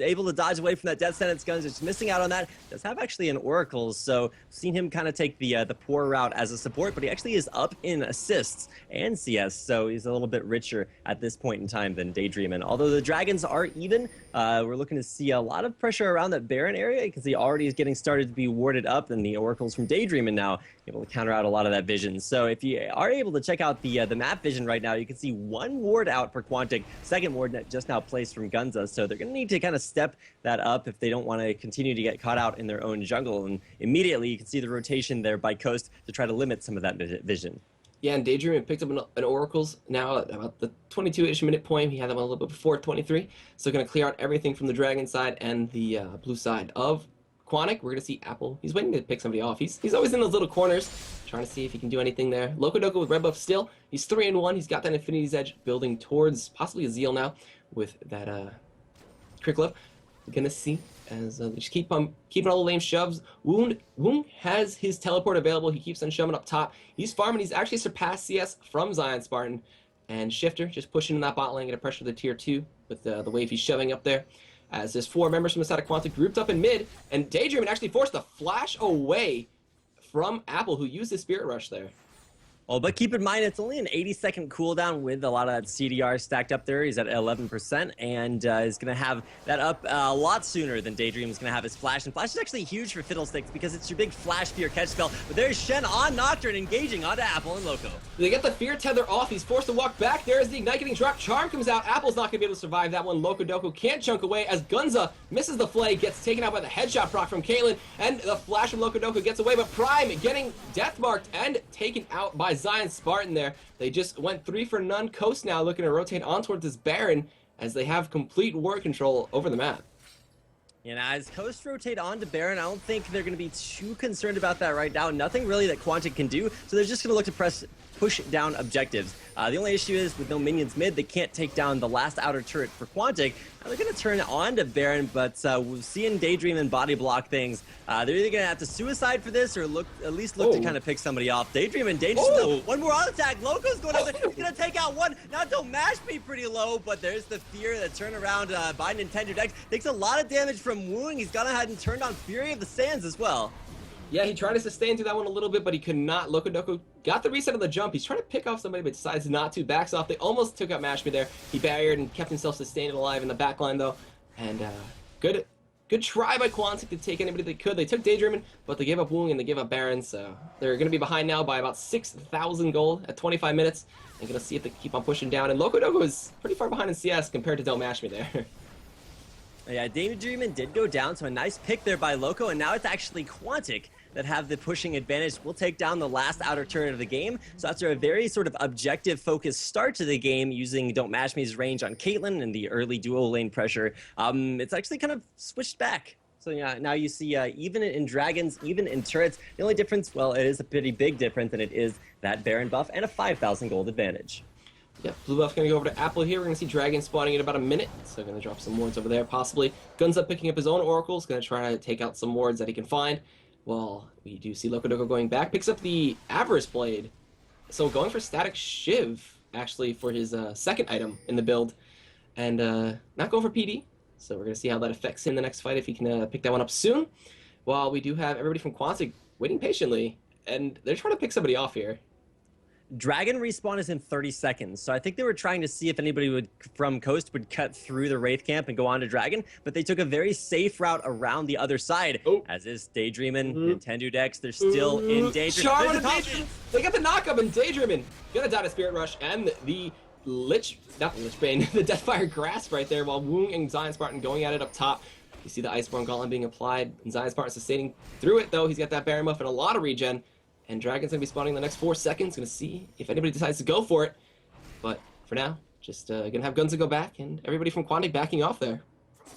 Speaker 1: able to dodge away from that Death Sentence guns. Just missing out on that. Does have actually an Oracle, so seen him kind of take the poor route as a support, but he actually is up in assists and CS, so he's a little bit richer at this point in time than Daydream. And although the Dragons are even, we're looking to see a lot of pressure around that Baron area because he already is getting started to be warded up, and the Oracles from Daydream and now able to counter out a lot of that vision. So if you are able to check out the map vision right now, you can see one ward out for Quantic, second ward just now placed from Gunza, so they're going to need to kind of step that up if they don't want to continue to get caught out in their own jungle. And immediately you can see the rotation there by Coast to try to limit some of that vision.
Speaker 2: Yeah, and Daydream picked up an Oracles now at about the 22-ish minute point. He had them a little bit before 23, so going to clear out everything from the Dragon side and the blue side of Quantic. We're going to see Apple. He's waiting to pick somebody off. He's always in those little corners, trying to see if he can do anything there. Locodoco with red buff still. He's 3-1. He's got that Infinity's Edge building towards possibly a Zeal now with that Crit Glove. We're going to see as they just keeping all the lame shoves. Wound has his teleport available. He keeps on shoving up top. He's farming. He's actually surpassed CS from Zion Spartan. And Shifter just pushing in that bot lane, get a pressure to the tier 2 with the wave he's shoving up there. As there's 4 members from the side of Quantic grouped up in mid, and Daydream actually forced the flash away from Apple, who used his Spirit Rush there.
Speaker 1: Oh, but keep in mind, it's only an 80-second cooldown with a lot of that CDR stacked up there. He's at 11%, and is going to have that up a lot sooner than Daydream is going to have his Flash. And Flash is actually huge for Fiddlesticks because it's your big Flash Fear catch spell. But there's Shen on Nocturne engaging onto Apple and Loco.
Speaker 2: They get the Fear Tether off. He's forced to walk back. There's the Ignite getting dropped. Charm comes out. Apple's not going to be able to survive that one. Locodoco can't chunk away as Gunza misses the Flay, gets taken out by the headshot proc from Caitlyn, and the Flash from Locodoco gets away, but Prime getting death marked and taken out by Zion Spartan there. They just went 3 for none. Coast now looking to rotate on towards this Baron as they have complete war control over the map.
Speaker 1: You know, as Coast rotate on to Baron, I don't think they're going to be too concerned about that right now. Nothing really that Quantic can do, so they're just going to look to push down objectives. The only issue is with no minions mid, they can't take down the last outer turret for Quantic. Now they're going to turn on to Baron, but we're seeing Daydream and body block things. They're either going to have to suicide for this or at least look to kind of pick somebody off. Daydream and Dangerous. One more on attack. Loco's going up there. He's going to take out one. Now don't mash me pretty low, but there's the Fear that turnaround by Nintendo Dex. Takes a lot of damage from Wooing. He's gone ahead and turned on Fury of the Sands as well.
Speaker 2: Yeah, he tried to sustain through that one a little bit, but he could not. Locodoco got the reset on the jump. He's trying to pick off somebody, but decides not to. Backs off. They almost took out Mashme there. He barriered and kept himself sustained and alive in the backline, though. And good try by Quantic to take anybody they could. They took Daydreamin', but they gave up Woong and they gave up Baron, so they're going to be behind now by about 6,000 gold at 25 minutes. They're going to see if they can keep on pushing down. And Locodoco is pretty far behind in CS compared to Don't Mash Me there.
Speaker 1: Yeah, Daydreamin' did go down, so a nice pick there by Loco, and now it's actually Quantic that have the pushing advantage. Will take down the last outer turret of the game. So after a very sort of objective focused start to the game using Don't Mash Me's range on Caitlyn and the early duo lane pressure, it's actually kind of switched back. So yeah, now you see even in Dragons, even in turrets, the only difference, well, it is a pretty big difference, and it is that Baron buff and a 5,000 gold advantage.
Speaker 2: Yep, blue buff going to go over to Apple here. We're going to see Dragon spawning in about a minute, so going to drop some wards over there possibly. Guns up picking up his own oracles, going to try to take out some wards that he can find. Well, we do see Locodoco going back, picks up the Avarice Blade. So going for Static Shiv, actually, for his second item in the build. And not going for PD, so we're going to see how that affects him in the next fight, if he can pick that one up soon. While we do have everybody from Quantic waiting patiently, and they're trying to pick somebody off here.
Speaker 1: Dragon respawn is in 30 seconds, so I think they were trying to see if anybody from Coast would cut through the Wraith camp and go on to Dragon, but they took a very safe route around the other side, as is Daydreamin', Nintendo Dex, they're still in danger.
Speaker 2: Charm on Daydreamin'! They got the knock-up and Daydreamin' gonna die to Spirit Rush, and the not the Lichbane, the Deathfire Grasp right there, while Woong and Zion Spartan going at it up top. You see the Iceborne Gauntlet being applied, and Zion Spartan sustaining through it, though. He's got that Baron buff and a lot of regen. And Dragon's going to be spawning in the next 4 seconds. Going to see if anybody decides to go for it. But for now, just going to have Gunza go back and everybody from Quantic backing off there.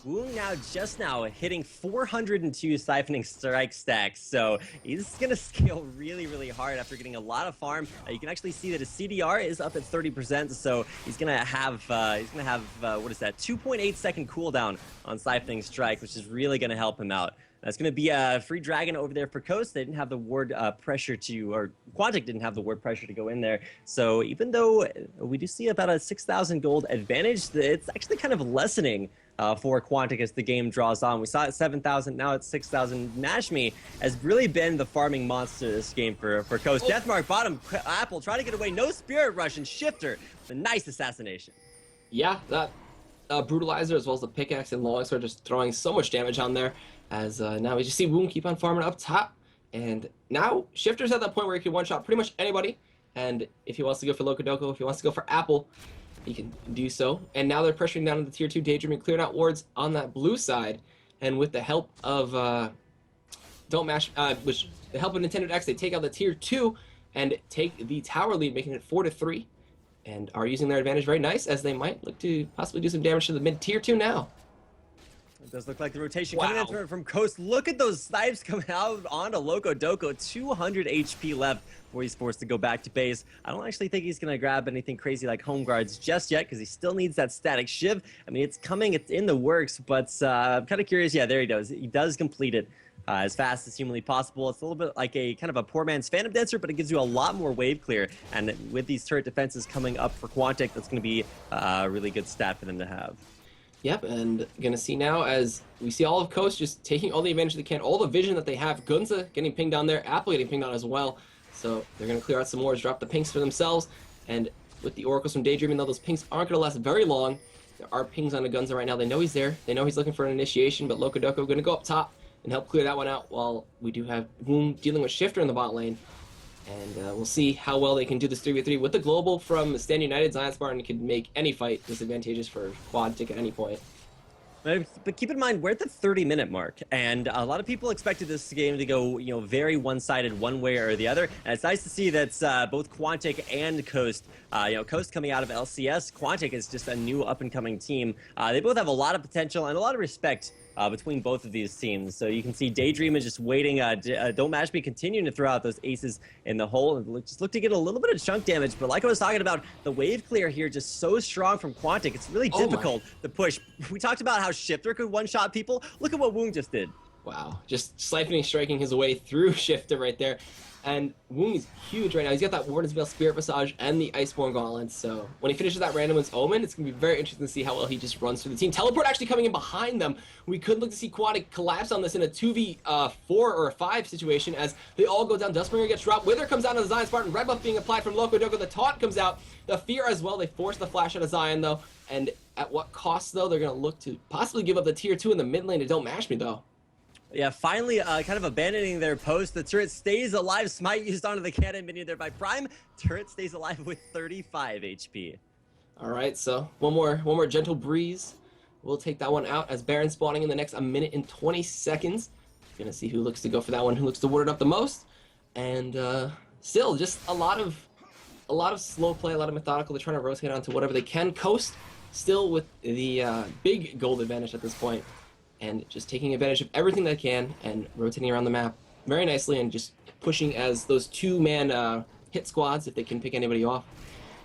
Speaker 1: Wu just now hitting 402 siphoning strike stacks, so he's gonna scale really, really hard after getting a lot of farm. You can actually see that his CDR is up at 30%, so he's gonna have what is that, 2.8 second cooldown on siphoning strike, which is really gonna help him out. That's going to be a free dragon over there for Coast. They didn't have the ward pressure to, or Quantic didn't have the ward pressure to go in there. So even though we do see about a 6,000 gold advantage, it's actually kind of lessening for Quantic as the game draws on. We saw it 7,000, now it's 6,000. Nashmi has really been the farming monster this game for Coast. Deathmark bottom, Apple trying to get away. No Spirit Rush and Shifter. A nice assassination.
Speaker 2: Yeah, that Brutalizer as well as the pickaxe and logs are just throwing so much damage on there. As now we just see Woon keep on farming up top. And now Shifter's at that point where he can one-shot pretty much anybody. And if he wants to go for Locodoco, if he wants to go for Apple, he can do so. And now they're pressuring down into the tier 2 Daydreaming, clearing out wards on that blue side. And with the help of Don't Mash, which the help of Nintendo X, they take out the tier 2 and take the tower lead, making it 4-3. And are using their advantage very nice, as they might look to possibly do some damage to the mid tier 2 now.
Speaker 1: It does look like the rotation coming in from Coast. Look at those snipes coming out onto Locodoco. 200 HP left before he's forced to go back to base. I don't actually think he's going to grab anything crazy like home guards just yet, because he still needs that static shiv. I mean, it's coming, it's in the works, but I'm kind of curious. Yeah, there he does. He does complete it as fast as humanly possible. It's a little bit like a kind of a poor man's Phantom Dancer, but it gives you a lot more wave clear. And with these turret defenses coming up for Quantic, that's going to be a really good stat for them to have.
Speaker 2: Yep, and gonna see now as we see all of Coast just taking all the advantage they can, all the vision that they have. Gunza getting pinged down there, Apple getting pinged on as well. So they're gonna clear out some wards, drop the pings for themselves, and with the oracles from Daydreaming, though those pings aren't gonna last very long. There are pings on the Gunza right now. They know he's there. They know he's looking for an initiation, but Locodoco gonna go up top and help clear that one out while we do have Woon dealing with Shifter in the bot lane. And we'll see how well they can do this 3v3. With the global from Stand United, Zion Spartan can make any fight disadvantageous for Quantic at any point.
Speaker 1: But keep in mind, we're at the 30-minute mark, and a lot of people expected this game to go, very one-sided one way or the other. And it's nice to see that both Quantic and Coast, Coast coming out of LCS, Quantic is just a new up-and-coming team. They both have a lot of potential and a lot of respect between both of these teams. So you can see Daydream is just waiting. Don't Match Me continuing to throw out those aces in the hole and just look to get a little bit of chunk damage. But like I was talking about, the wave clear here just so strong from Quantic. It's really difficult to push. We talked about how Shifter could one-shot people. Look at what Woon just did. Wow,
Speaker 2: just siphoning, striking his way through Shifter right there. And Woon is huge right now. He's got that Warden's Veil, Spirit Visage, and the Iceborne Gauntlet. So when he finishes that Random's Omen, it's going to be very interesting to see how well he just runs through the team. Teleport actually coming in behind them. We could look to see Quantic collapse on this in a 2v4 or a 5 situation as they all go down. Dustbringer gets dropped. Wither comes out on the Zion Spartan. Red buff being applied from Locodoco. The taunt comes out. The fear as well. They force the flash out of Zion, though. And at what cost, though? They're going to look to possibly give up the tier 2 in the mid lane to Don't Mash Me, though.
Speaker 1: Yeah, finally kind of abandoning their post. The turret stays alive. Smite used onto the cannon minion there by Prime. Turret stays alive with 35 HP.
Speaker 2: All right, so one more gentle breeze. We'll take that one out as Baron spawning in the next 1 minute and 20 seconds. Gonna see who looks to go for that one, who looks to ward it up the most. And still, just a lot of slow play, a lot of methodical. They're trying to rotate onto whatever they can. Coast still with the big gold advantage at this point. And just taking advantage of everything they can and rotating around the map very nicely and just pushing as those two-man hit squads if they can pick anybody off.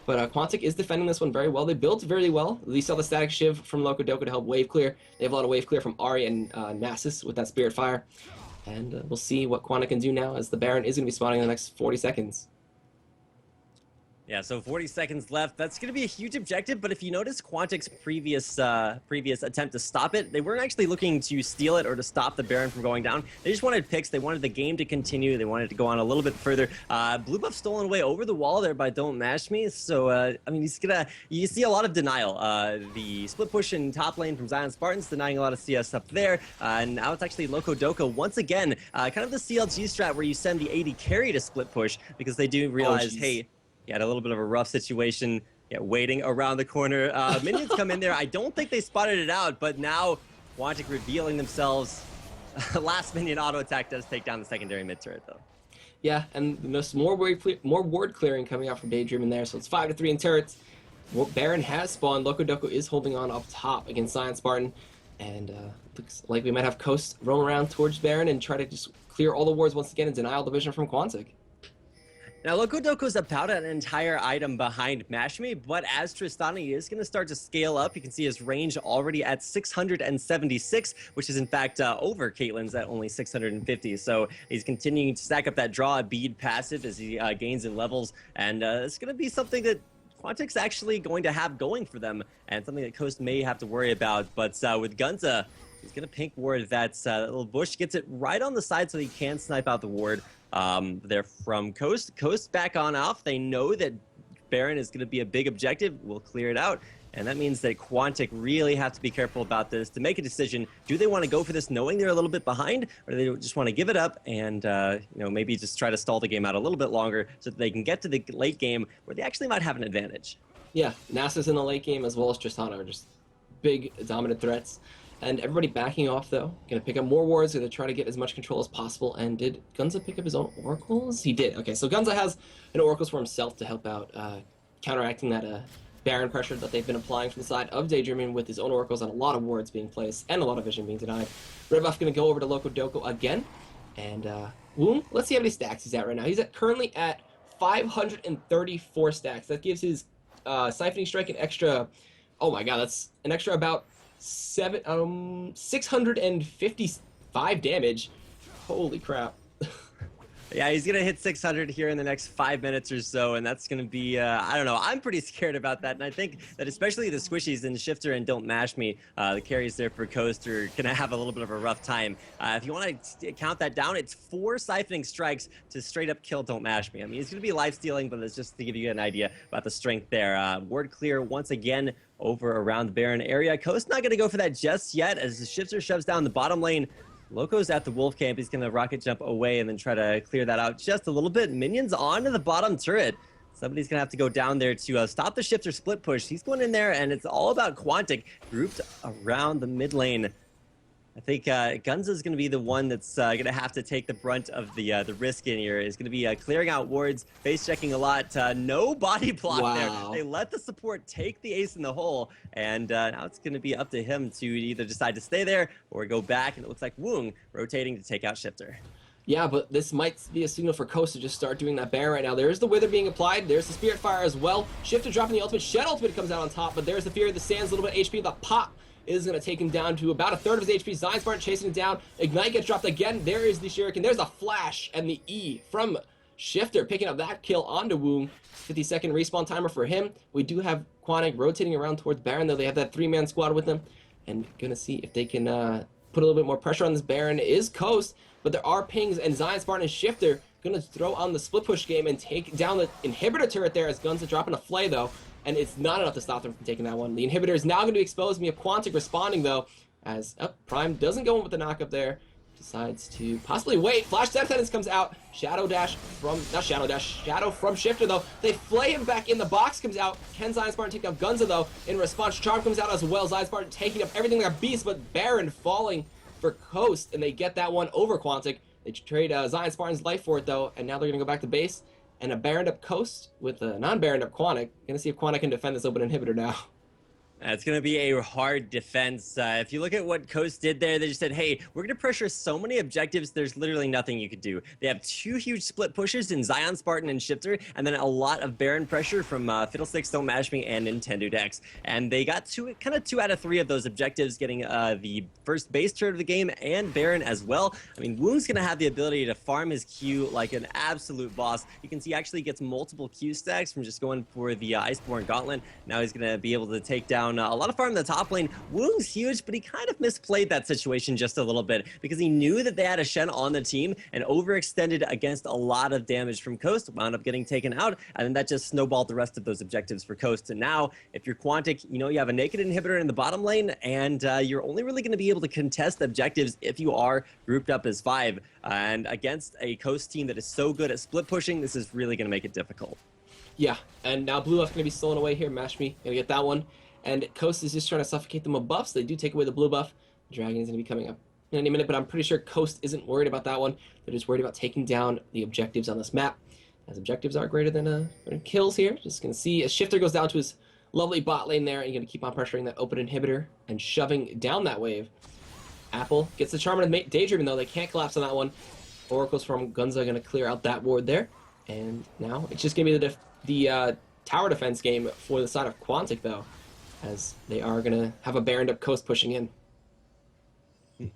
Speaker 2: But Quantic is defending this one very well. They built very well. We saw the static shiv from Locodoco to help wave clear. They have a lot of wave clear from Ari and Nasus with that Spirit Fire. And we'll see what Quantic can do now as the Baron is going to be spawning in the next 40 seconds.
Speaker 1: Yeah, so 40 seconds left. That's going to be a huge objective, but if you notice Quantic's previous attempt to stop it, they weren't actually looking to steal it or to stop the Baron from going down. They just wanted picks. They wanted the game to continue. They wanted to go on a little bit further. Blue buff stolen away over the wall there by Don't Mash Me. So, I mean, you see a lot of denial. The split push in top lane from Zion Spartans, denying a lot of CS up there. And now it's actually Locodoco once again, kind of the CLG strat where you send the AD carry to split push because they do realize, hey, he had a little bit of a rough situation, waiting around the corner. Minions come in there. I don't think they spotted it out, but now Quantic revealing themselves. Last minion auto attack does take down the secondary mid turret, though.
Speaker 2: Yeah, and there's more ward clearing coming out from Daydream in there, so it's 5-3 in turrets. Baron has spawned. Locodoco is holding on up top against Zion Spartan. And looks like we might have Coast roam around towards Baron and try to just clear all the wards once again and deny all the vision from Quantic.
Speaker 1: Now, Locodoco's about an entire item behind Mashme, but as Tristani is going to start to scale up, you can see his range already at 676, which is in fact over Caitlyn's at only 650. So he's continuing to stack up that draw a bead passive as he gains in levels, and it's going to be something that Quantic's actually going to have going for them, and something that Coast may have to worry about. But with Gunza, he's going to pink ward that little bush, gets it right on the side so he can snipe out the ward. They're from Coast. Coast back on off. They know that Baron is going to be a big objective. We'll clear it out. And that means that Quantic really have to be careful about this to make a decision. Do they want to go for this knowing they're a little bit behind, or do they just want to give it up and maybe just try to stall the game out a little bit longer so that they can get to the late game where they actually might have an advantage?
Speaker 2: Yeah, NASA's in the late game as well as Tristana are just big dominant threats. And everybody backing off, though. Going to pick up more wards, going to try to get as much control as possible. And did Gunza pick up his own oracles? He did. Okay, so Gunza has an oracles for himself to help out counteracting that Baron pressure that they've been applying from the side of Daydreaming with his own oracles and a lot of wards being placed and a lot of vision being denied. Red buff going to go over to Locodoco again. And Woom, let's see how many stacks he's at right now. He's currently at 534 stacks. That gives his Siphoning Strike an extra... Oh my god, that's an extra about 655 damage. Holy crap.
Speaker 1: Yeah, he's going to hit 600 here in the next 5 minutes or so, and that's going to be, I don't know, I'm pretty scared about that, and I think that especially the squishies and Shifter and Don't Mash Me, the carries there for Coast are going to have a little bit of a rough time. If you want to count that down, it's 4 Siphoning Strikes to straight up kill Don't Mash Me. I mean, he's going to be life-stealing, but it's just to give you an idea about the strength there. Ward clear once again over around the Baron area. Coast not going to go for that just yet as the Shifter shoves down the bottom lane. Loco's at the wolf camp. He's going to rocket jump away and then try to clear that out just a little bit. Minions onto the bottom turret. Somebody's going to have to go down there to stop the Shifter split push. He's going in there, and it's all about Quantic grouped around the mid lane. I think Gunza is going to be the one that's going to have to take the brunt of the risk in here. Is going to be clearing out wards, face checking a lot. No body block there. They let the support take the ace in the hole, and now it's going to be up to him to either decide to stay there or go back. And it looks like Woong rotating to take out Shifter.
Speaker 2: Yeah, but this might be a signal for Coast to just start doing that Baron right now. There's the Wither being applied. There's the Spirit Fire as well. Shifter dropping the ultimate. Shed ultimate comes out on top, but there's the Fear of the Sands. A little bit of HP. The pop is going to take him down to about a third of his HP. Zion Spartan chasing him down. Ignite gets dropped again. There is the Shuriken. There's the Flash and the E from Shifter picking up that kill onto Woong. 50-second respawn timer for him. We do have Quantic rotating around towards Baron, though. They have that 3-man squad with them. And going to see if they can put a little bit more pressure on this Baron. It is Coast, but there are pings, and Zion Spartan and Shifter going to throw on the split push game and take down the inhibitor turret there as Guns are dropping a flay, though. And it's not enough to stop them from taking that one. The inhibitor is now going to be exposed. We have Quantic responding, though, as Prime doesn't go in with the knockup there. Decides to possibly wait. Flash Death Sentence comes out. Shadow from Shifter, though. They flay him back in. The box comes out. Can Zion Spartan take down Gunza, though? In response, Charm comes out as well. Zion Spartan taking up everything like a beast, but Baron falling for Coast, and they get that one over Quantic. They trade Zion Spartan's life for it, though, and now they're going to go back to base. And a Baroned up Coast with a non-Baroned up Quantic. Gonna see if Quantic can defend this open inhibitor now.
Speaker 1: It's going to be a hard defense. If you look at what Coast did there, they just said, hey, we're going to pressure so many objectives, there's literally nothing you could do. They have 2 huge split pushers in Zion, Spartan, and Shifter, and then a lot of Baron pressure from Fiddlesticks, Don't Mash Me, and Nintendo Dex. And they got 2 out of 3 of those objectives, getting the first base turret of the game and Baron as well. I mean, Woong's going to have the ability to farm his Q like an absolute boss. You can see he actually gets multiple Q stacks from just going for the Iceborne Gauntlet. Now he's going to be able to take down a lot of farm in the top lane. Woong's huge, but he kind of misplayed that situation just a little bit because he knew that they had a Shen on the team and overextended against a lot of damage from Coast, wound up getting taken out, and then that just snowballed the rest of those objectives for Coast. And now, if you're Quantic, you know you have a naked inhibitor in the bottom lane, and you're only really going to be able to contest objectives if you are grouped up as 5. And against a Coast team that is so good at split pushing, this is really going to make it difficult.
Speaker 2: Yeah, and now Blue Buff's going to be stolen away here. Mash Me, going to get that one. And Coast is just trying to suffocate them with buffs. They do take away the blue buff. Dragon is going to be coming up in any minute, but I'm pretty sure Coast isn't worried about that one. They're just worried about taking down the objectives on this map, as objectives are greater than kills here. Just going to see as Shifter goes down to his Lovely bot lane there, and you're going to keep on pressuring that open inhibitor and shoving down that wave. Apple gets the charm and Daydream, though. They can't collapse on that one. Oracles from Gunza going to clear out that ward there. And now it's just going to be the tower defense game for the side of Quantic, though, as they are going to have a Baroned up Coast pushing in.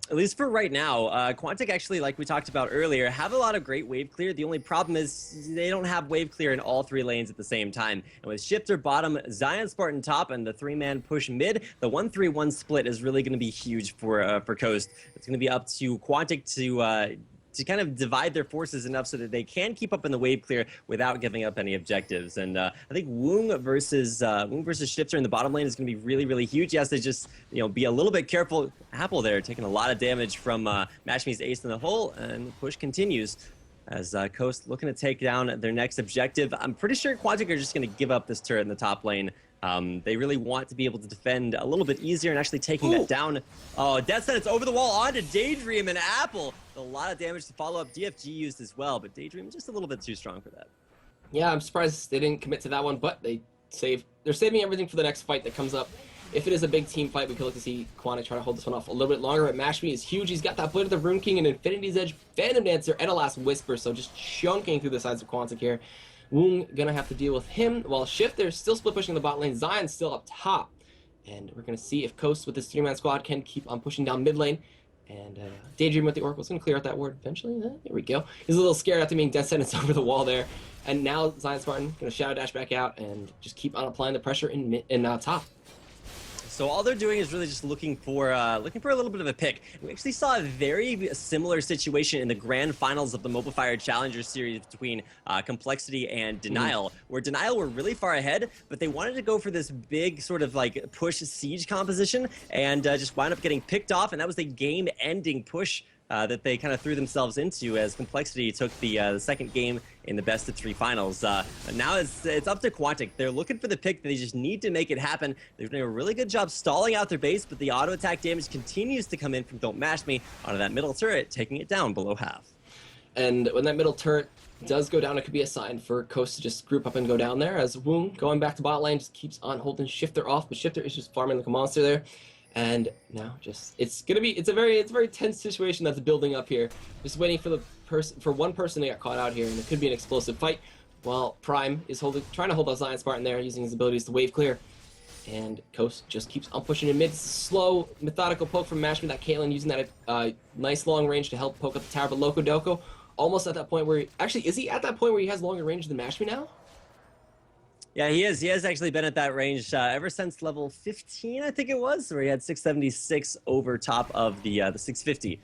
Speaker 1: At least for right now, Quantic actually, like we talked about earlier, have a lot of great wave clear. The only problem is they don't have wave clear in all 3 lanes at the same time. And with Shifter bottom, Zion Spartan top, and the 3-man push mid, the 1-3-1 split is really going to be huge for Coast. It's going to be up to Quantic to kind of divide their forces enough so that they can keep up in the wave clear without giving up any objectives. And I think Woong versus Shifter in the bottom lane is going to be really, really huge. He has to just, be a little bit careful. Apple there taking a lot of damage from Mashmi's ace in the hole, and the push continues as Coast looking to take down their next objective. I'm pretty sure Quantic are just going to give up this turret in the top lane. They really want to be able to defend a little bit easier and actually taking that down. Oh, Death Sentence over the wall onto Daydream and Apple. A lot of damage to follow up. DFG used as well, but Daydream just a little bit too strong for that.
Speaker 2: Yeah, I'm surprised they didn't commit to that one, but they're saving everything for the next fight that comes up. If it is a big team fight, we could look to see Quantic try to hold this one off a little bit longer, but Mashmi is huge. He's got that Blade of the Rune King and Infinity's Edge, Phantom Dancer, and a last Whisper, so just chunking through the sides of Quantic here. Woong gonna have to deal with him, while Shifter still split pushing the bot lane. Zion's still up top, and we're gonna see if Coast with this 3-man squad can keep on pushing down mid lane. And Daydream with the Oracle's gonna clear out that ward eventually. There we go. He's a little scared after being Death Sentence over the wall there, and now Zion Spartan gonna shadow dash back out and just keep on applying the pressure in top.
Speaker 1: So all they're doing is really just looking for a little bit of a pick. We actually saw a very similar situation in the grand finals of the Mobile Fire Challenger series between Complexity and Denial, where Denial were really far ahead, but they wanted to go for this big sort of like push siege composition and just wound up getting picked off, and that was the game-ending push that they kind of threw themselves into as Complexity took the second game in the best-of-3 finals. Now it's up to Quantic. They're looking for the pick. They just need to make it happen. They're doing a really good job stalling out their base, but the auto-attack damage continues to come in from Don't Mash Me onto that middle turret, taking it down below half.
Speaker 2: And when that middle turret does go down, it could be a sign for Coast to just group up and go down there, as Woong, going back to bot lane, just keeps on holding Shifter off, but Shifter is just farming like a monster there. And now it's a very tense situation that's building up here. Just waiting for one person to get caught out here, and it could be an explosive fight. While Prime is trying to hold out Zion Spartan there, using his abilities to wave clear. And Coast just keeps on pushing in mid. Slow, methodical poke from Mashman. That Caitlyn using that nice long range to help poke up the tower. But Loco Doco almost at that point where is he at that point where he has longer range than Mashman now?
Speaker 1: Yeah, he is. He has actually been at that range ever since level 15, I think it was, where he had 676 over top of the 650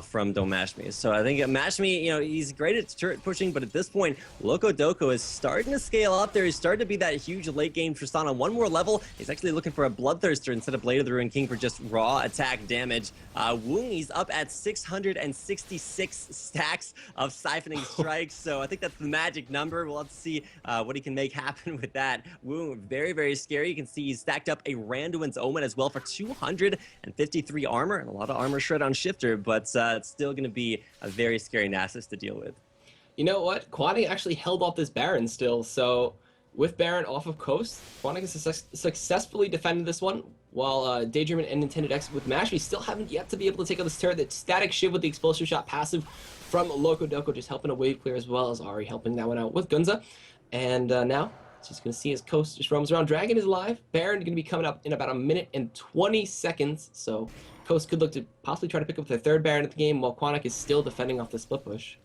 Speaker 1: from Don't Mash Me. So I think Mash Me, he's great at turret pushing, but at this point, Loco Doco is starting to scale up there. He's starting to be that huge late game Tristana. One more level. He's actually looking for a Bloodthirster instead of Blade of the Ruined King for just raw attack damage. Woong, he's up at 666 stacks of Siphoning Strikes, so I think that's the magic number. We'll have to see what he can make happen with that. Woong, very, very scary. You can see he's stacked up a Randuin's Omen as well for 253 armor, and a lot of armor shred on Shifter, but it's still going to be a very scary Nasus to deal with.
Speaker 2: You know what? Quantic actually held off this Baron still, so with Baron off of Coast, Quantic has successfully defended this one, while Daydream and Intended X with Mashmi still haven't yet to be able to take out this turret. That Static Shiv with the Explosive Shot passive from Loco Doco just helping a wave clear, as well as Ari helping that one out with Gunza. And now, just going to see as Coast just roams around. Dragon is alive. Baron going to be coming up in about 1 minute and 20 seconds, so Coast could look to possibly try to pick up their third Baron at the game, while Quantic is still defending off the split push.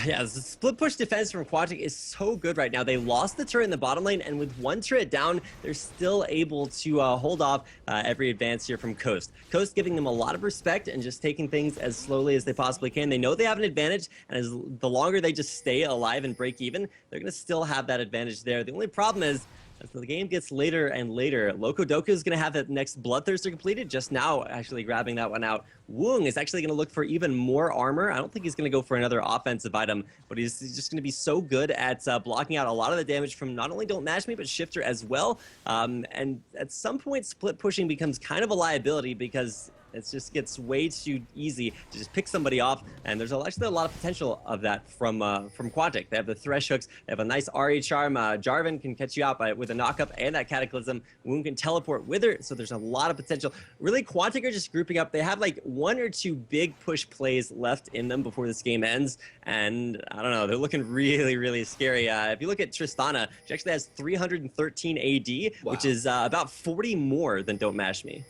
Speaker 1: Yeah, the split push defense from Quantic is so good right now. They lost the turret in the bottom lane, and with one turret down, they're still able to hold off every advance here from Coast. Coast giving them a lot of respect and just taking things as slowly as they possibly can. They know they have an advantage, and the longer they just stay alive and break even, they're going to still have that advantage there. The only problem is, as the game gets later and later, Loco Doco is going to have that next Bloodthirster completed, just now actually grabbing that one out. Woong is actually going to look for even more armor. I don't think he's going to go for another offensive item, but he's just going to be so good at blocking out a lot of the damage from not only Don't Mash Me, but Shifter as well. And at some point, split pushing becomes kind of a liability because It just gets way too easy to just pick somebody off, and there's actually a lot of potential of that from Quantic. They have the Thresh hooks, they have a nice RE charm. Jarvan can catch you out with a knockup and that Cataclysm. Wound can teleport with her, so there's a lot of potential. Really, Quantic are just grouping up. They have like 1 or 2 big push plays left in them before this game ends, and I don't know, they're looking really, really scary. If you look at Tristana, she actually has 313 AD,
Speaker 2: Wow.
Speaker 1: which is about 40 more than Don't Mash Me.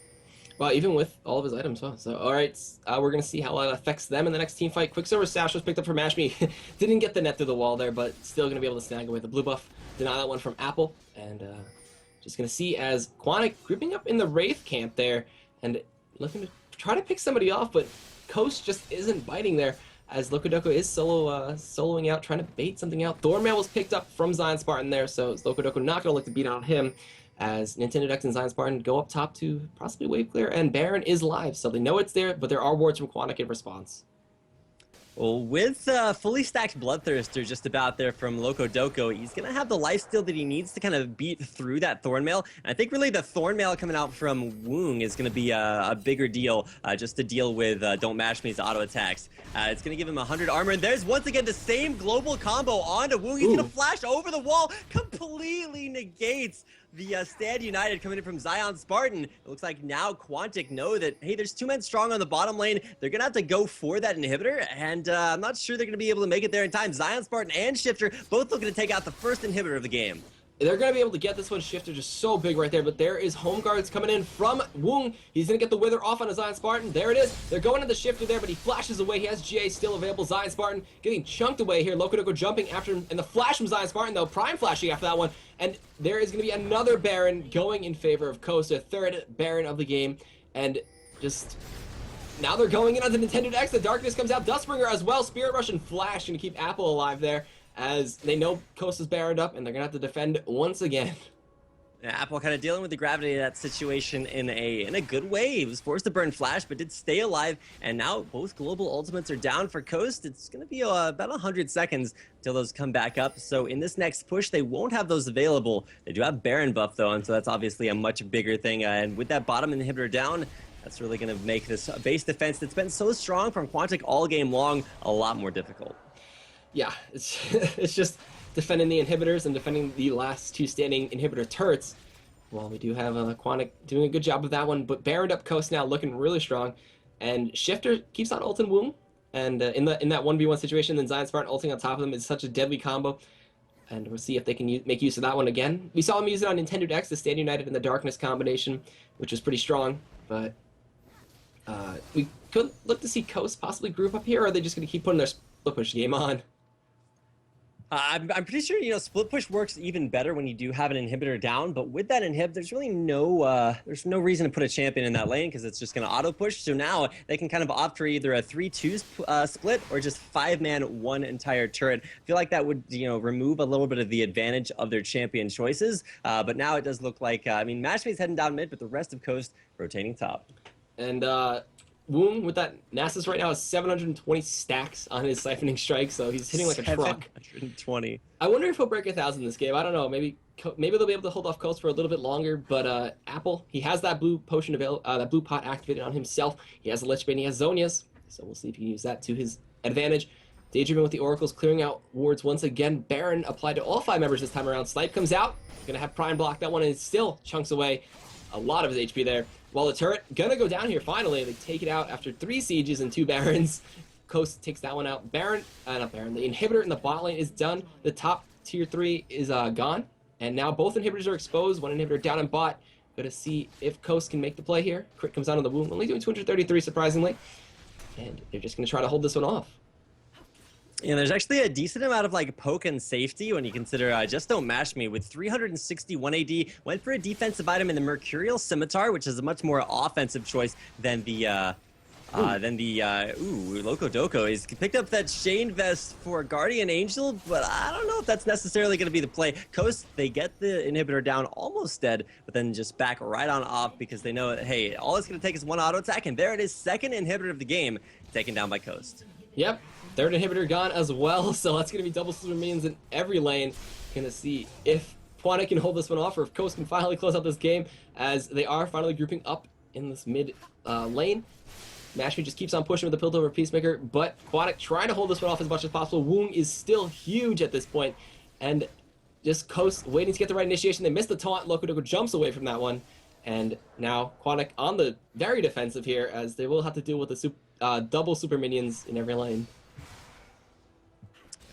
Speaker 2: Well, even with all of his items, huh? So, all right, we're going to see how that affects them in the next team fight. Quicksilver Sash was picked up from Mashme. Didn't get the net through the wall there, but still going to be able to snag away the blue buff. Deny that one from Apple. And just going to see as Quantic grouping up in the Wraith camp there and looking to try to pick somebody off, but Coast just isn't biting there as Locodoco is soloing out, trying to bait something out. Thornmail was picked up from Zion Spartan there, so Locodoco not going to look to beat on him, as Nintendo Dex and Zion Spartan go up top to possibly wave clear, and Baron is live, so they know it's there, but there are wards from Quantic in response.
Speaker 1: Well, with fully stacked Bloodthirster just about there from Locodoco, he's going to have the lifesteal that he needs to kind of beat through that Thornmail. And I think really the Thornmail coming out from Woong is going to be a bigger deal just to deal with Don't Mash Me's auto attacks. It's going to give him 100 armor. And there's once again the same global combo onto Woong. He's going to flash over the wall, completely negates the Stand United coming in from Zion Spartan. It looks like now Quantic know that, hey, there's 2 men strong on the bottom lane. They're going to have to go for that inhibitor, and I'm not sure they're going to be able to make it there in time. Zion Spartan and Shifter both looking to take out the first inhibitor of the game.
Speaker 2: They're going to be able to get this one. Shifter just so big right there, but there is home guards coming in from Woong. He's going to get the Wither off on a Zion Spartan. There it is. They're going to the Shifter there, but he flashes away. He has GA still available. Zion Spartan getting chunked away here. Locodoco jumping after him, and the flash from Zion Spartan, though, Prime flashing after that one. And there is going to be another Baron going in favor of Coast, a 3rd Baron of the game, and just... now they're going in on the Nintendo Dex. The Darkness comes out. Dustbringer as well. Spirit Rush and Flash going to keep Apple alive there, as they know Coast is barred up, and they're going to have to defend once again.
Speaker 1: Yeah, Apple kind of dealing with the gravity of that situation in a good way. He was forced to burn Flash, but did stay alive, and now both global ultimates are down for Coast. It's going to be about 100 seconds until those come back up. So in this next push, they won't have those available. They do have Baron buff, though, and so that's obviously a much bigger thing. And with that bottom inhibitor down, that's really going to make this base defense that's been so strong from Quantic all game long a lot more difficult.
Speaker 2: Yeah, it's just defending the inhibitors and defending the last 2 standing inhibitor turrets. Well, we do have Quantic doing a good job of that one, but Baroned up Coast now looking really strong, and Shifter keeps on ulting Woong, and in that 1v1 situation, then Zion Spartan ulting on top of them is such a deadly combo, and we'll see if they can make use of that one again. We saw him use it on Nintendo Dex, the Stand United and the Darkness combination, which was pretty strong, but we could look to see Coast possibly group up here, or are they just going to keep putting their split push game on?
Speaker 1: I'm pretty sure, split push works even better when you do have an inhibitor down, but with that inhib, there's really no reason to put a champion in that lane because it's just going to auto push. So now they can kind of opt for either a 3-2 split or just 5-man, 1 entire turret. I feel like that would, remove a little bit of the advantage of their champion choices. But now it does look like, Mashme's heading down mid, but the rest of Coast rotating top.
Speaker 2: And Woong with that Nasus right now has 720 stacks on his Siphoning Strike, so he's hitting like a truck.
Speaker 1: 720.
Speaker 2: I wonder if he'll break 1,000 this game. I don't know. Maybe they'll be able to hold off Coast for a little bit longer. But Apple, he has that blue potion that blue pot activated on himself. He has a Lich Bane. He has Zonias, so we'll see if he can use that to his advantage. Daydreaming with the Oracles, clearing out wards once again. Baron applied to all 5 members this time around. Snipe comes out, gonna have Prime block that one, and it still chunks away a lot of his HP there. While the turret gonna go down here finally. They take it out after 3 sieges and 2 barons. Coast takes that one out. Not Baron. The inhibitor in the bot lane is done. The top tier 3 is gone. And now both inhibitors are exposed. 1 inhibitor down in bot. Gonna see if Coast can make the play here. Crit comes out on the Wound. Only doing 233 surprisingly. And they're just gonna try to hold this one off.
Speaker 1: Yeah, there's actually a decent amount of poke and safety when you consider Just Don't Mash Me with 361 AD. Went for a defensive item in the Mercurial Scimitar, which is a much more offensive choice than the Locodoco. He's picked up that Shane Vest for Guardian Angel, but I don't know if that's necessarily going to be the play. Coast, they get the inhibitor down almost dead, but then just back right on off because they know that, hey, all it's going to take is 1 auto attack, and there it is, 2nd inhibitor of the game, taken down by Coast.
Speaker 2: Yep, 3rd inhibitor gone as well, so that's going to be double silver minions in every lane. Gonna see if Quantic can hold this one off, or if Coast can finally close out this game, as they are finally grouping up in this mid lane. Mashmi just keeps on pushing with the Piltover Peacemaker, but Quantic trying to hold this one off as much as possible. Woong is still huge at this point, and just Coast waiting to get the right initiation. They missed the taunt. Locodoco jumps away from that one, and now Quantic on the very defensive here, as they will have to deal with the double super minions in every lane.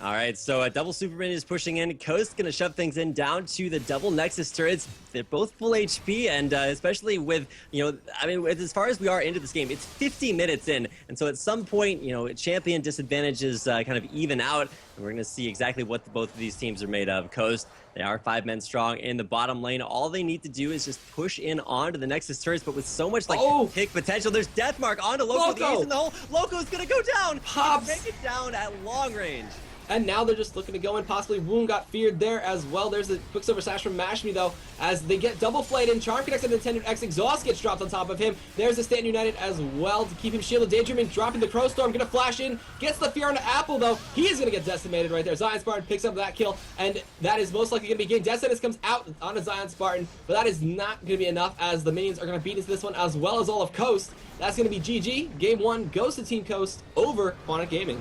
Speaker 1: All right, so double Superman is pushing in. Coast gonna shove things in down to the double Nexus turrets. They're both full HP, and especially with, I mean, as far as we are into this game, it's 50 minutes in. And so at some point, champion disadvantages kind of even out. And we're gonna see exactly what both of these teams are made of. Coast, they are 5 men strong in the bottom lane. All they need to do is just push in onto the Nexus turrets, but with so much pick potential, there's Deathmark onto Loco. The ace in the hole. Loco's gonna go down.
Speaker 2: Pops.
Speaker 1: Make it down at long range.
Speaker 2: And now they're just looking to go in. Possibly Woong got feared there as well. There's a Quicksilver Sash from Mashmi, though, as they get double flayed in. Charm connects to the intended X. Exhaust gets dropped on top of him. There's a Stand United as well to keep him shielded. Daydreaming, dropping the Crow Storm. Gonna flash in. Gets the fear on the Apple, though. He is gonna get decimated right there. Zion Spartan picks up that kill, and that is most likely gonna be game. Death Sentence comes out on a Zion Spartan, but that is not gonna be enough, as the minions are gonna beat into this one, as well as all of Coast. That's gonna be GG. Game 1 goes to Team Coast over Quantic Gaming.